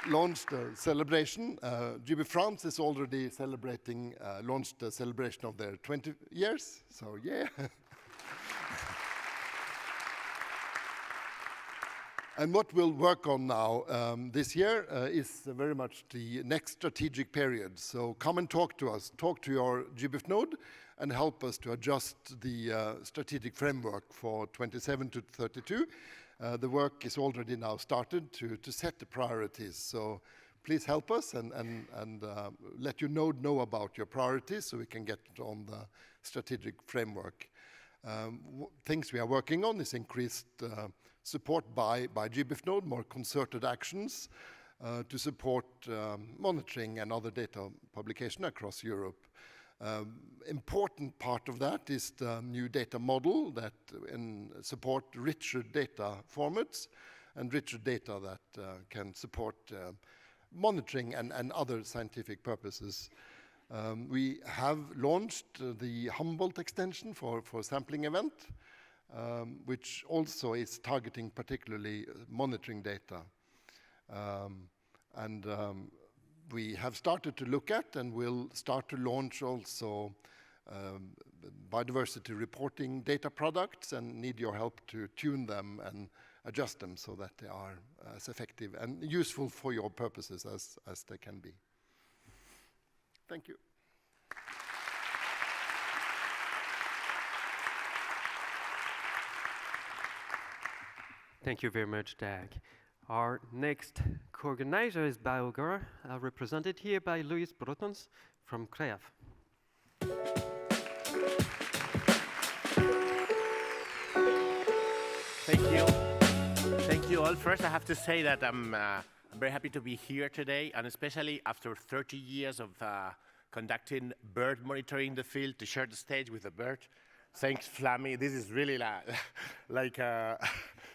launch the celebration. GBIF France is already celebrating, launched the celebration of their 20 years, so yeah. And what we'll work on now this year is very much the next strategic period. So come and talk to us, talk to your GBIF node, and help us to adjust the strategic framework for 27 to 32. The work is already now started to set the priorities. So please help us and let your node know about your priorities so we can get on the strategic framework. Things we are working on is increased support by GBIF node, more concerted actions to support monitoring and other data publication across Europe. Important part of that is the new data model that support richer data formats and richer data that can support monitoring and other scientific purposes. We have launched the Humboldt extension for sampling event, which also is targeting particularly monitoring data. We have started to look at and will start to launch also biodiversity reporting data products and need your help to tune them and adjust them so that they are as effective and useful for your purposes as they can be. Thank you. Thank you very much, Dag. Our next co-organizer is Biogara, represented here by Lluis Brotons from CREAF. Thank you. Thank you all. First, I have to say that I'm very happy to be here today, and especially after 30 years of conducting bird monitoring in the field, to share the stage with a bird. Thanks, Flammy. This is really like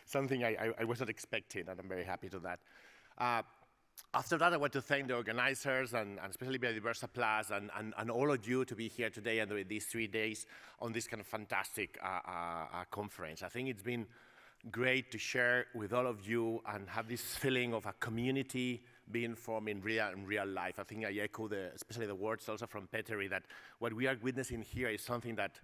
something I was not expecting, and I'm very happy to that. After that, I want to thank the organizers, and especially Biodiversa Plus, and all of you to be here today and these 3 days on this kind of fantastic conference. I think it's been great to share with all of you and have this feeling of a community being formed in real life. I think I echo especially the words also from Petteri, that what we are witnessing here is something that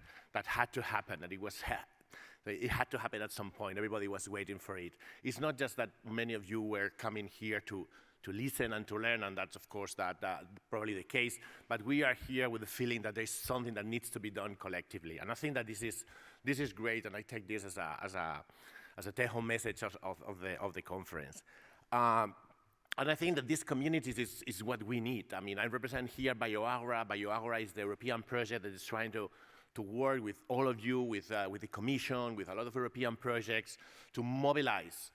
had to happen, and it had to happen at some point. Everybody was waiting for it. It's not just that many of you were coming here to listen and to learn, and that's of course probably the case, but we are here with the feeling that there's something that needs to be done collectively. And I think that this is great, and I take this as a take-home message of the conference. And I think that these communities is what we need. I mean, I represent here BioAgra. BioAgra is the European project that is trying to work with all of you, with the Commission, with a lot of European projects, to mobilize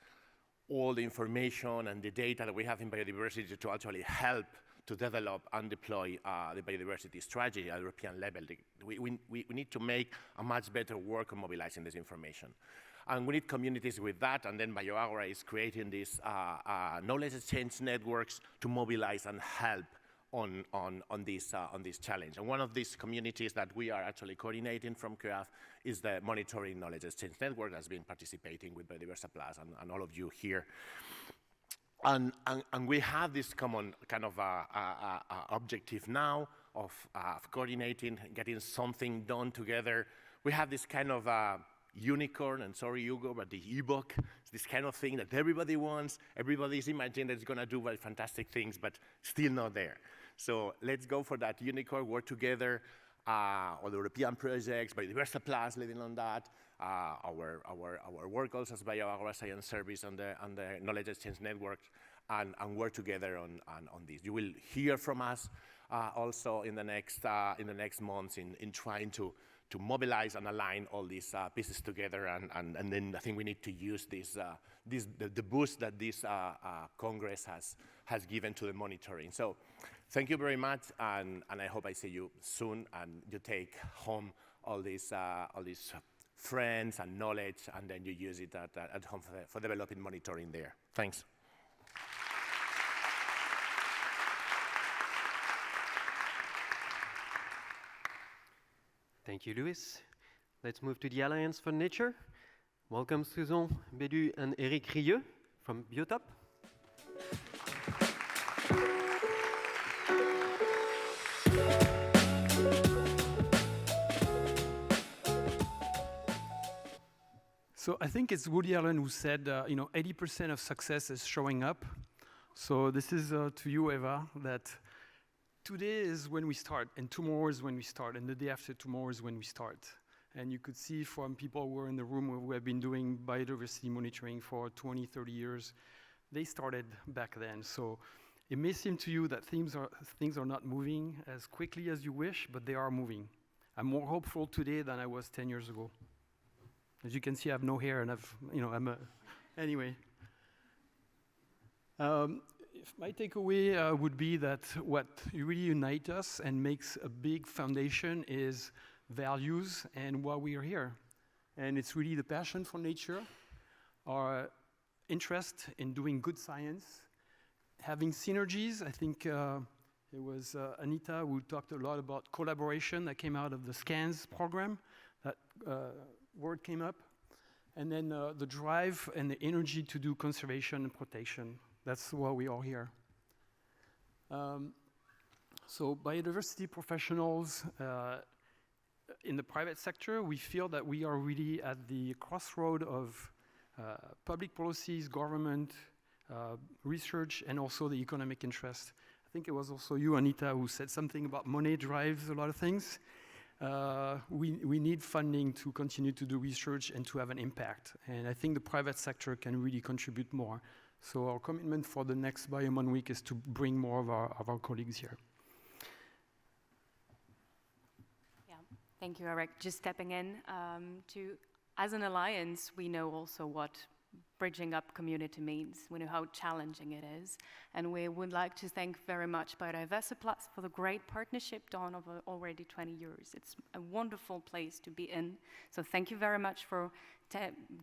all the information and the data that we have in biodiversity to actually help to develop and deploy the biodiversity strategy at European level. We need to make a much better work on mobilizing this information. And we need communities with that, and then BioAgra is creating these knowledge exchange networks to mobilize and help on this challenge. And one of these communities that we are actually coordinating from CREAF is the Monitoring Knowledge Exchange Network that's been participating with Biodiversa Plus and all of you here. And we have this common kind of objective now of coordinating, getting something done together. We have this kind of unicorn, and sorry Hugo, but the ebook, this kind of thing that everybody wants. Everybody's imagining that it's going to do very fantastic things, but still not there. So let's go for that unicorn, work together, all the European projects, Biodiversa Plus leading on that, our work also as BioAgra Science Service and the Knowledge Exchange Network, and work together on this. You will hear from us also in the next months in trying to mobilize and align all these pieces together, and then I think we need to use the boost that this Congress has given to the monitoring. So thank you very much, and I hope I see you soon, and you take home all these friends and knowledge, and then you use it at home for developing monitoring there. Thanks. Thank you, Lluis. Let's move to the Alliance for Nature. Welcome Susan Bédu and Eric Rieux from Biotop. So I think it's Woody Allen who said, 80% of success is showing up. So this is to you, Eva, that today is when we start, and tomorrow is when we start, and the day after tomorrow is when we start. And you could see from people who were in the room who have been doing biodiversity monitoring for 20, 30 years, they started back then. So it may seem to you that things are not moving as quickly as you wish, but they are moving. I'm more hopeful today than I was 10 years ago. As you can see, I have no hair, and anyway. My takeaway would be that what really unites us and makes a big foundation is values and why we are here. And it's really the passion for nature, our interest in doing good science, having synergies. I think it was Anita who talked a lot about collaboration that came out of the SCANS program. That word came up. And then the drive and the energy to do conservation and protection. That's why we are here. So biodiversity professionals in the private sector, we feel that we are really at the crossroad of public policies, government, research, and also the economic interest. I think it was also you, Anita, who said something about money drives a lot of things. We need funding to continue to do research and to have an impact. And I think the private sector can really contribute more. So our commitment for the next BioMonWeek is to bring more of our colleagues here. Yeah, thank you, Eric. Just stepping in as an alliance, we know also what bridging up community means. We know how challenging it is. And we would like to thank very much Biodiversa Plus for the great partnership done over already 20 years. It's a wonderful place to be in. So thank you very much for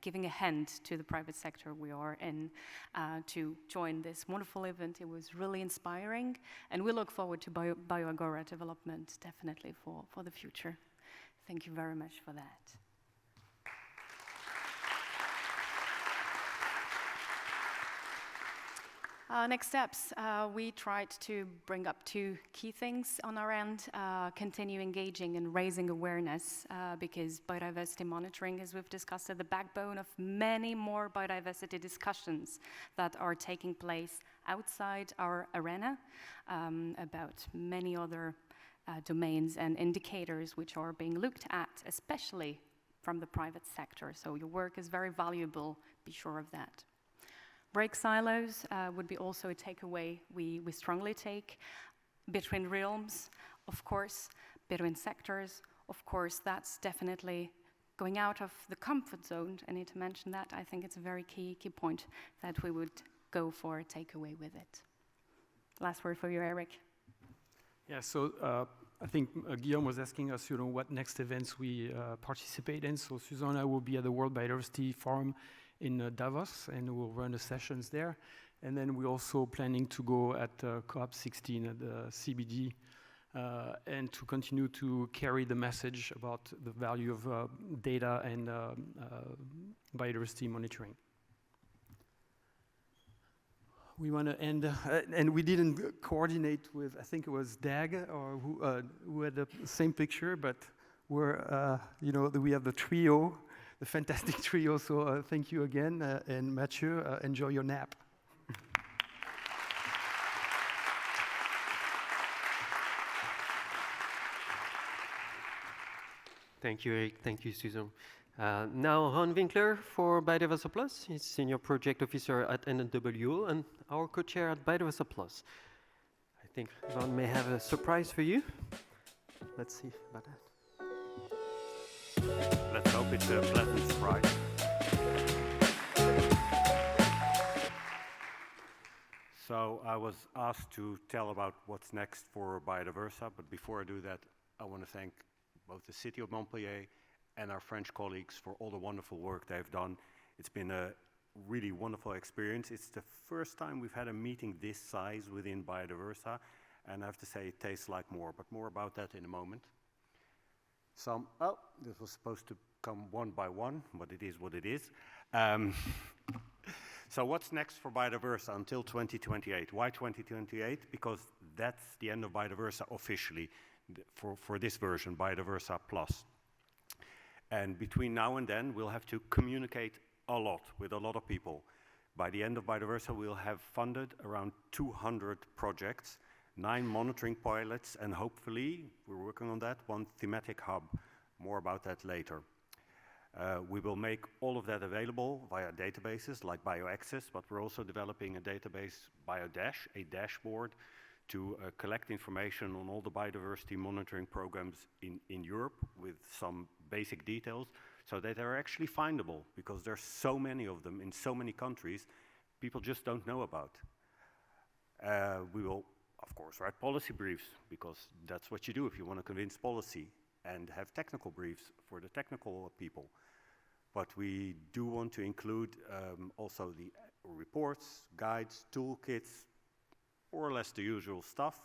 giving a hand to the private sector we are in to join this wonderful event. It was really inspiring. And we look forward to BioAgora development definitely for the future. Thank you very much for that. Next steps, we tried to bring up two key things on our end, continue engaging and raising awareness because biodiversity monitoring, as we've discussed, is the backbone of many more biodiversity discussions that are taking place outside our arena about many other domains and indicators which are being looked at, especially from the private sector. So your work is very valuable, be sure of that. Break silos would be also a takeaway we strongly take. Between realms, of course, between sectors, of course, that's definitely going out of the comfort zone. I need to mention that. I think it's a very key point that we would go for a takeaway with it. Last word for you, Eric. Yeah, so I think Guillaume was asking us, what next events we participate in. So Susanna will be at the World Biodiversity Forum in Davos, and we'll run the sessions there. And then we're also planning to go at COP16 at the CBD and to continue to carry the message about the value of data and biodiversity monitoring. We want to end, and we didn't coordinate with, I think it was Dag, or who had the same picture, but we're, we have the trio, the fantastic trio, so thank you again, and Matthieu, enjoy your nap. Thank you, Eric. Thank you, Susan. Now, Han Winkler for Biodiversa Plus. He's Senior Project Officer at NWO and our co-chair at Biodiversa Plus. I think Han may have a surprise for you. Let's see about that. Let's hope it's a pleasant surprise. So I was asked to tell about what's next for Biodiversa, but before I do that, I want to thank both the city of Montpellier and our French colleagues for all the wonderful work they've done. It's been a really wonderful experience. It's the first time we've had a meeting this size within Biodiversa, and I have to say it tastes like more, but more about that in a moment. Oh, this was supposed to come one by one, but it is what it is. So what's next for Biodiversa until 2028? Why 2028? Because that's the end of Biodiversa officially for this version, Biodiversa Plus. And between now and then, we'll have to communicate a lot with a lot of people. By the end of Biodiversa, we'll have funded around 200 projects, 9 monitoring pilots, and hopefully, we're working on that, 1 thematic hub. More about that later. We will make all of that available via databases like BioAccess, but we're also developing a database, BioDash, a dashboard to collect information on all the biodiversity monitoring programs in Europe with some basic details so that they're actually findable, because there's so many of them in so many countries, people just don't know about. We will, of course, write policy briefs, because that's what you do if you want to convince policy, and have technical briefs for the technical people. But we do want to include also the reports, guides, toolkits, more or less the usual stuff.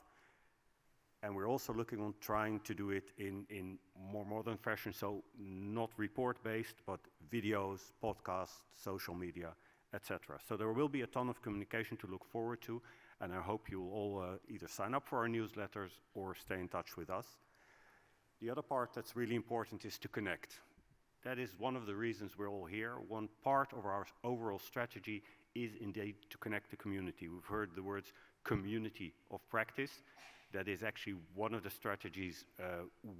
And we're also looking on trying to do it in more modern fashion, so not report-based, but videos, podcasts, social media, etc. So there will be a ton of communication to look forward to, and I hope you'll all either sign up for our newsletters or stay in touch with us. The other part that's really important is to connect. That is one of the reasons we're all here. One part of our overall strategy is indeed to connect the community. We've heard the words community of practice. That is actually one of the strategies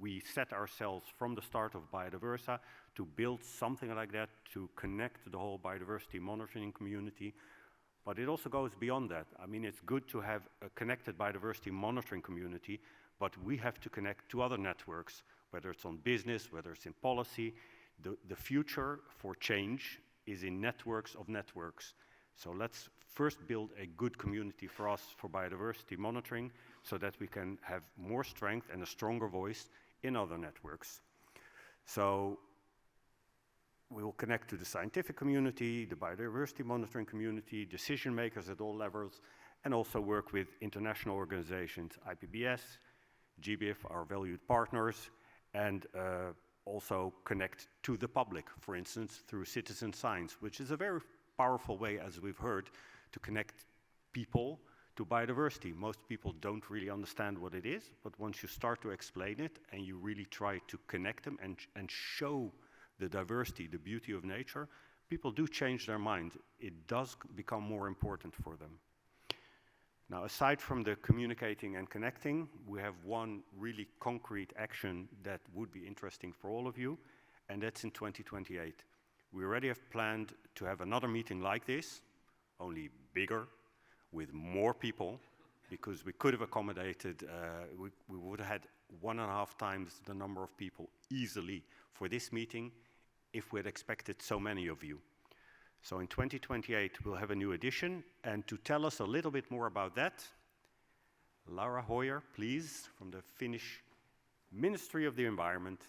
we set ourselves from the start of Biodiversa, to build something like that, to connect the whole biodiversity monitoring community. But it also goes beyond that. I mean, it's good to have a connected biodiversity monitoring community, but we have to connect to other networks, whether it's on business, whether it's in policy. The future for change is in networks of networks. So let's first build a good community for us for biodiversity monitoring, so that we can have more strength and a stronger voice in other networks. So we will connect to the scientific community, the biodiversity monitoring community, decision makers at all levels, and also work with international organizations, IPBS, GBIF, our valued partners, and also connect to the public, for instance, through citizen science, which is a very powerful way, as we've heard, to connect people to biodiversity. Most people don't really understand what it is, but once you start to explain it and you really try to connect them and show the diversity, the beauty of nature, people do change their mind. It does become more important for them. Now, aside from the communicating and connecting, we have one really concrete action that would be interesting for all of you, and that's in 2028. We already have planned to have another meeting like this, only bigger, with more people, because we could have accommodated, we would have had 1.5 times the number of people easily for this meeting if we had expected so many of you. So in 2028, we'll have a new edition, and to tell us a little bit more about that, Laura Hoyer, please, from the Finnish Ministry of the Environment.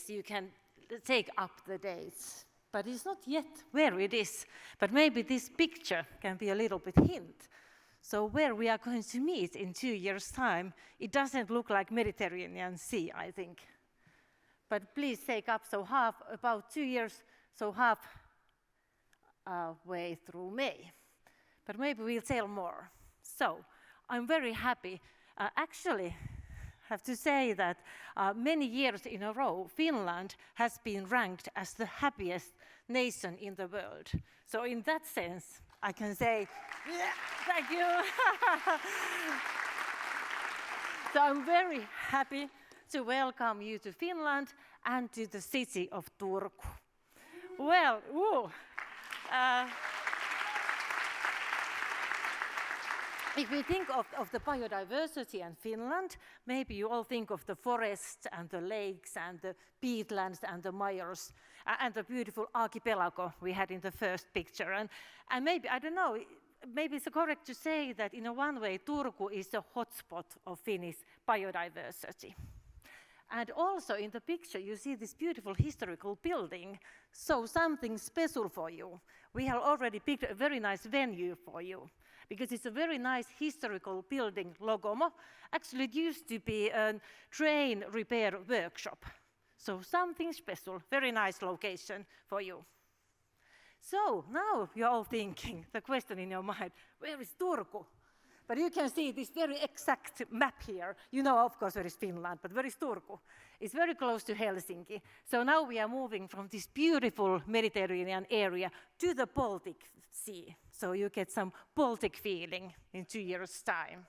You can take up the dates, but it's not yet where it is. But maybe this picture can be a little bit hint. So where we are going to meet in 2 years' time, it doesn't look like Mediterranean Sea, I think. But please take up, so about 2 years, so half way through May. But maybe we'll tell more. So I'm very happy. Actually, have to say that many years in a row, Finland has been ranked as the happiest nation in the world. So in that sense, I can say, yeah, thank you. So I'm very happy to welcome you to Finland and to the city of Turku. Well, if we think of the biodiversity in Finland, maybe you all think of the forests and the lakes and the peatlands and the mares and the beautiful archipelago we had in the first picture. And maybe, I don't know, maybe it's correct to say that in one way Turku is the hotspot of Finnish biodiversity. And also in the picture you see this beautiful historical building, so something special for you. We have already picked a very nice venue for you, because it's a very nice historical building, Logomo. Actually it used to be a train repair workshop. So something special, very nice location for you. So now you're all thinking, the question in your mind, where is Turku? But you can see this very exact map here. You know, of course, where is Finland, but where is Turku? It's very close to Helsinki. So now we are moving from this beautiful Mediterranean area to the Baltic Sea. So you get some Baltic feeling in 2 years' time.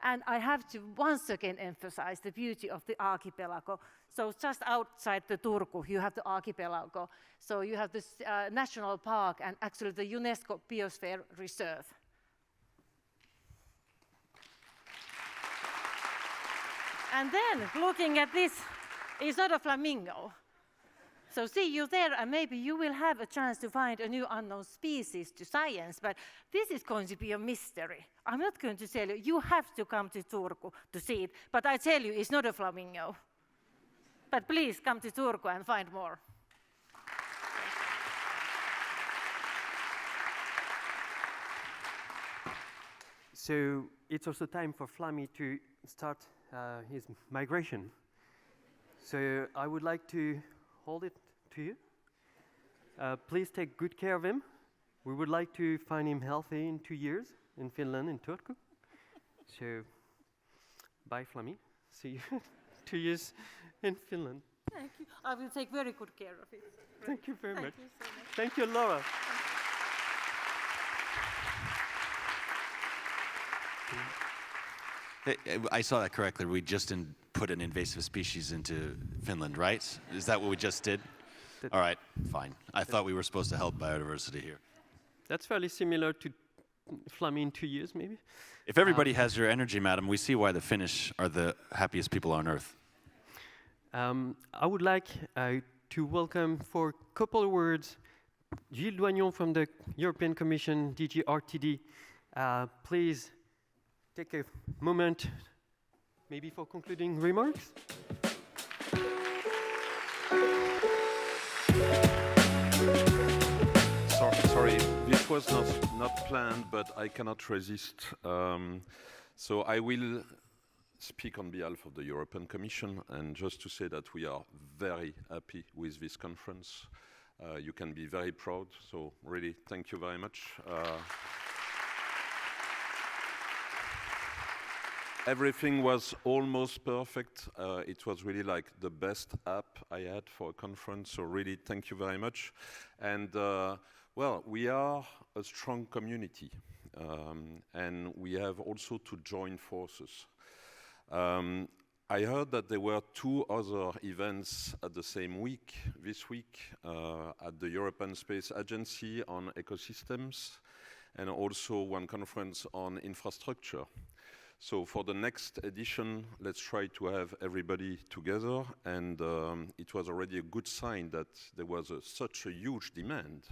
And I have to once again emphasize the beauty of the archipelago. So just outside the Turku, you have the archipelago. So you have this national park and actually the UNESCO Biosphere Reserve. And then, looking at this, it's not a flamingo. So see you there, and maybe you will have a chance to find a new unknown species to science, but this is going to be a mystery. I'm not going to tell you, you have to come to Turku to see it, but I tell you, it's not a flamingo. But please come to Turku and find more. So it's also time for Flammy to start his migration. So I would like to hold it to you. Please take good care of him. We would like to find him healthy in 2 years in Finland, in Turku. So bye, Flammy. See you 2 years in Finland. Thank you. I will take very good care of it. Thank you very much. You so much. Thank you, Laura. I saw that correctly. We just put an invasive species into Finland, right? Is that what we just did? All right, fine. I thought we were supposed to help biodiversity here. That's fairly similar to Flammy in 2 years, maybe. If everybody has your energy, madam, we see why the Finnish are the happiest people on earth. I would like to welcome for a couple of words Gilles from the European Commission, DG RTD. Please take a moment, maybe for concluding remarks. Sorry, this was not planned, but I cannot resist. So I will speak on behalf of the European Commission, and just to say that we are very happy with this conference. You can be very proud, so really thank you very much. Everything was almost perfect. It was really like the best app I had for a conference, so really thank you very much. And well, we are a strong community, and we have also to join forces. I heard that there were 2 other events at the same week, this week, at the European Space Agency on ecosystems, and also one conference on infrastructure. So for the next edition, let's try to have everybody together, and it was already a good sign that there was such a huge demand.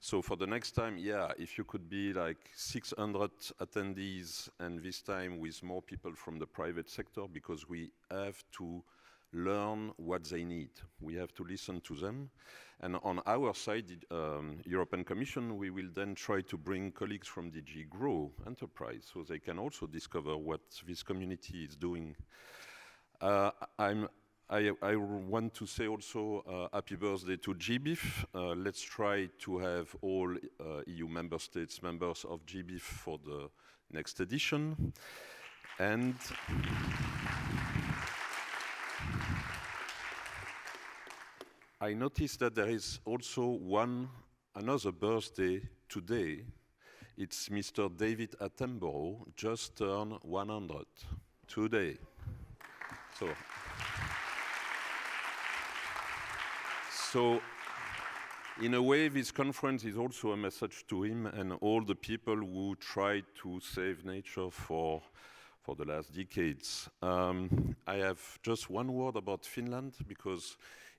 So for the next time, yeah, if you could be like 600 attendees, and this time with more people from the private sector, because we have to learn what they need. We have to listen to them. And on our side, European Commission, we will then try to bring colleagues from DG Grow Enterprise, so they can also discover what this community is doing. I want to say also happy birthday to GBIF. Let's try to have all EU member states members of GBIF for the next edition. And I noticed that there is also another birthday today. It's Mr. David Attenborough, just turned 100. today. So in a way, this conference is also a message to him and all the people who tried to save nature for the last decades. I have just one word about Finland, because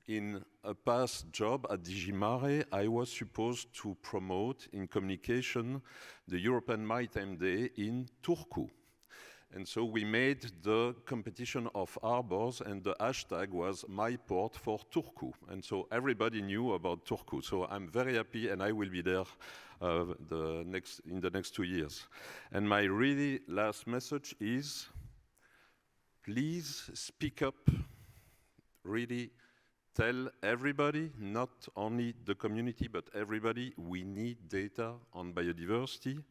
in a past job at CIIMAR, I was supposed to promote in communication the European Maritime Day in Turku. And so we made the competition of harbors, and the hashtag was My Port for Turku. And so everybody knew about Turku. So I'm very happy, and I will be there in the next 2 years. And my really last message is, please speak up, really tell everybody, not only the community, but everybody, we need data on biodiversity.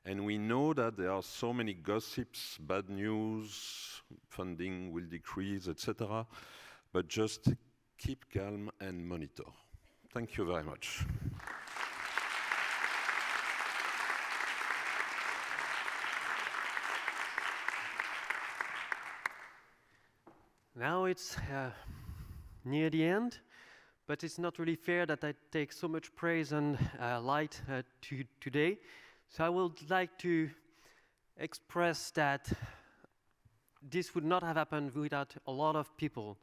And we know that there are so many gossips, bad news, funding will decrease, etc. But just keep calm and monitor. Thank you very much. Now it's near the end, but it's not really fair that I take so much praise and light today. So I would like to express that this would not have happened without a lot of people.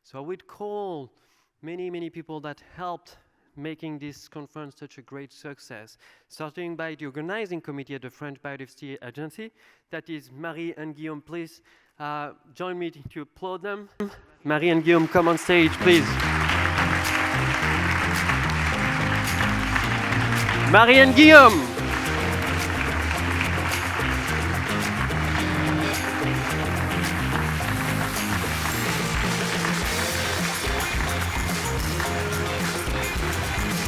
So I would call many, many people that helped making this conference such a great success, starting by the organizing committee at the French Biodiversity Agency. That is Marie and Guillaume. Please join me to applaud them. Marie and Guillaume, come on stage, please. Marie and Guillaume.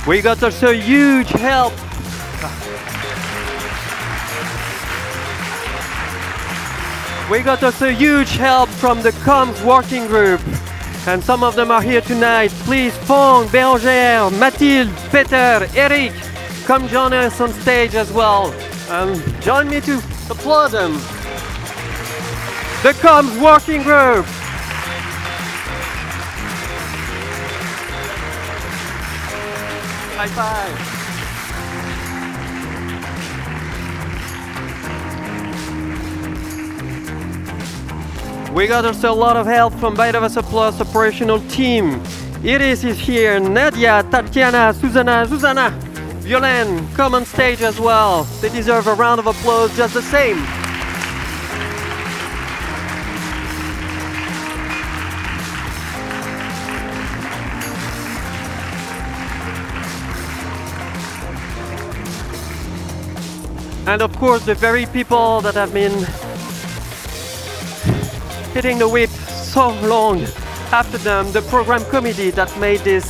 We got also huge help. We got also huge help from the comms working group. And some of them are here tonight. Please, Fong, Bérangère, Mathilde, Petter, Eric, come join us on stage as well. Join me to applaud them. The comms working group. High five. We got also a lot of help from Biodiversa Plus operational team. Iris is here, Nadia, Tatiana, Susanna, Violaine, come on stage as well. They deserve a round of applause just the same. And of course, the very people that have been hitting the whip so long after them, the program committee that made this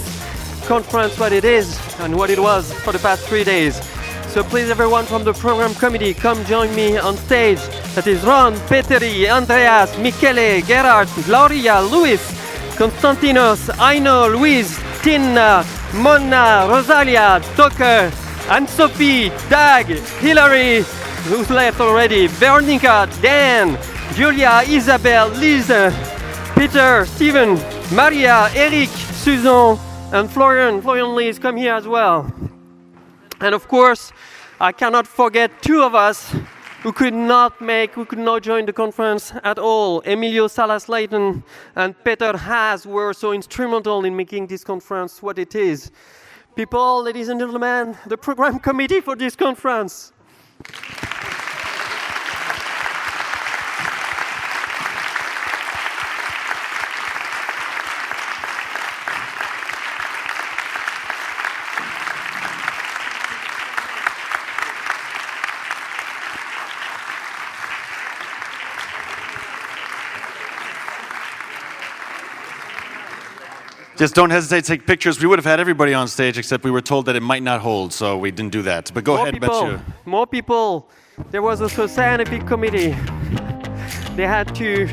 conference what it is and what it was for the past 3 days. So please, everyone from the program committee, come join me on stage. That is Ron, Petteri, Andreas, Michele, Gerard, Gloria, Lluis, Konstantinos, Aino, Louise, Tina, Mona, Rosalia, Tucker, Anne-Sophie, Dag, Hilary, who's left already, Veronica, Dan, Julia, Isabel, Lise, Peter, Steven, Maria, Eric, Susan, and Florian. Florian, please come here as well. And of course, I cannot forget two of us who could not join the conference at all. Emilio Salas-Leighton and Peter Haas were so instrumental in making this conference what it is. People, ladies and gentlemen, the program committee for this conference. Just don't hesitate to take pictures. We would have had everybody on stage, except we were told that it might not hold, so we didn't do that. But go ahead, Matthieu. More people. There was also a scientific committee. They had to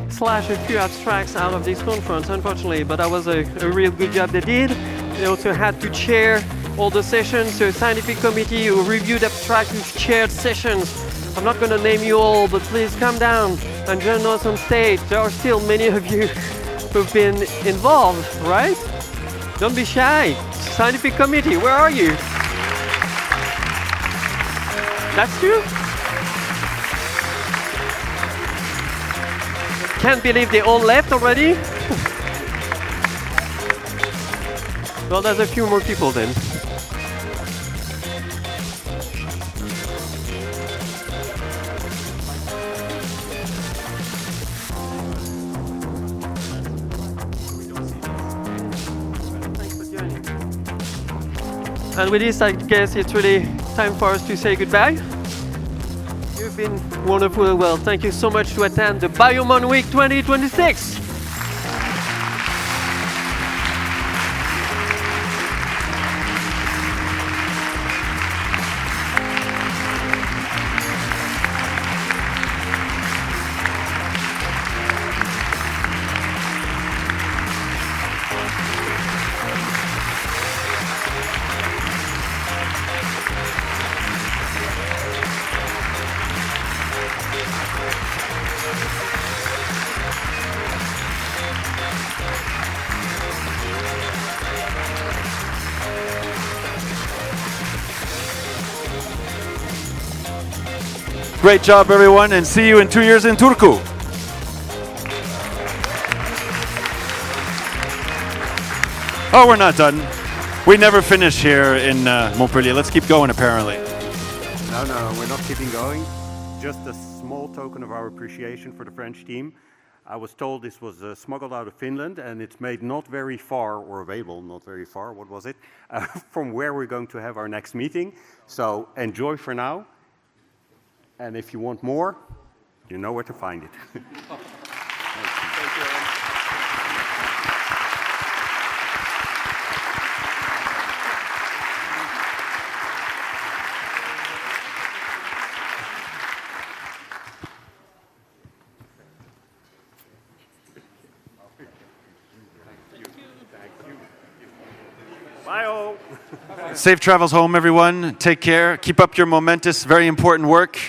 slash a few abstracts out of this conference, unfortunately, but that was a real good job they did. They also had to chair all the sessions, so a scientific committee who reviewed abstracts, who chaired sessions. I'm not going to name you all, but please come down. and join us on stage. There are still many of you who've been involved, right? Don't be shy. Scientific committee, where are you? That's you? Can't believe they all left already. Well, there's a few more people then. And with this, I guess it's really time for us to say goodbye. You've been wonderful. Well, thank you so much to attend the BioMonWeek 2026. Great job, everyone, and see you in 2 years in Turku. Oh, we're not done. We never finish here in Montpellier. Let's keep going, apparently. No, we're not keeping going. Just a small token of our appreciation for the French team. I was told this was smuggled out of Finland, and it's made not very far, or available not very far, what was it, from where we're going to have our next meeting. So enjoy for now. And if you want more, you know where to find it. Thank you. Safe travels home, everyone. Take care. Keep up your momentous, very important work.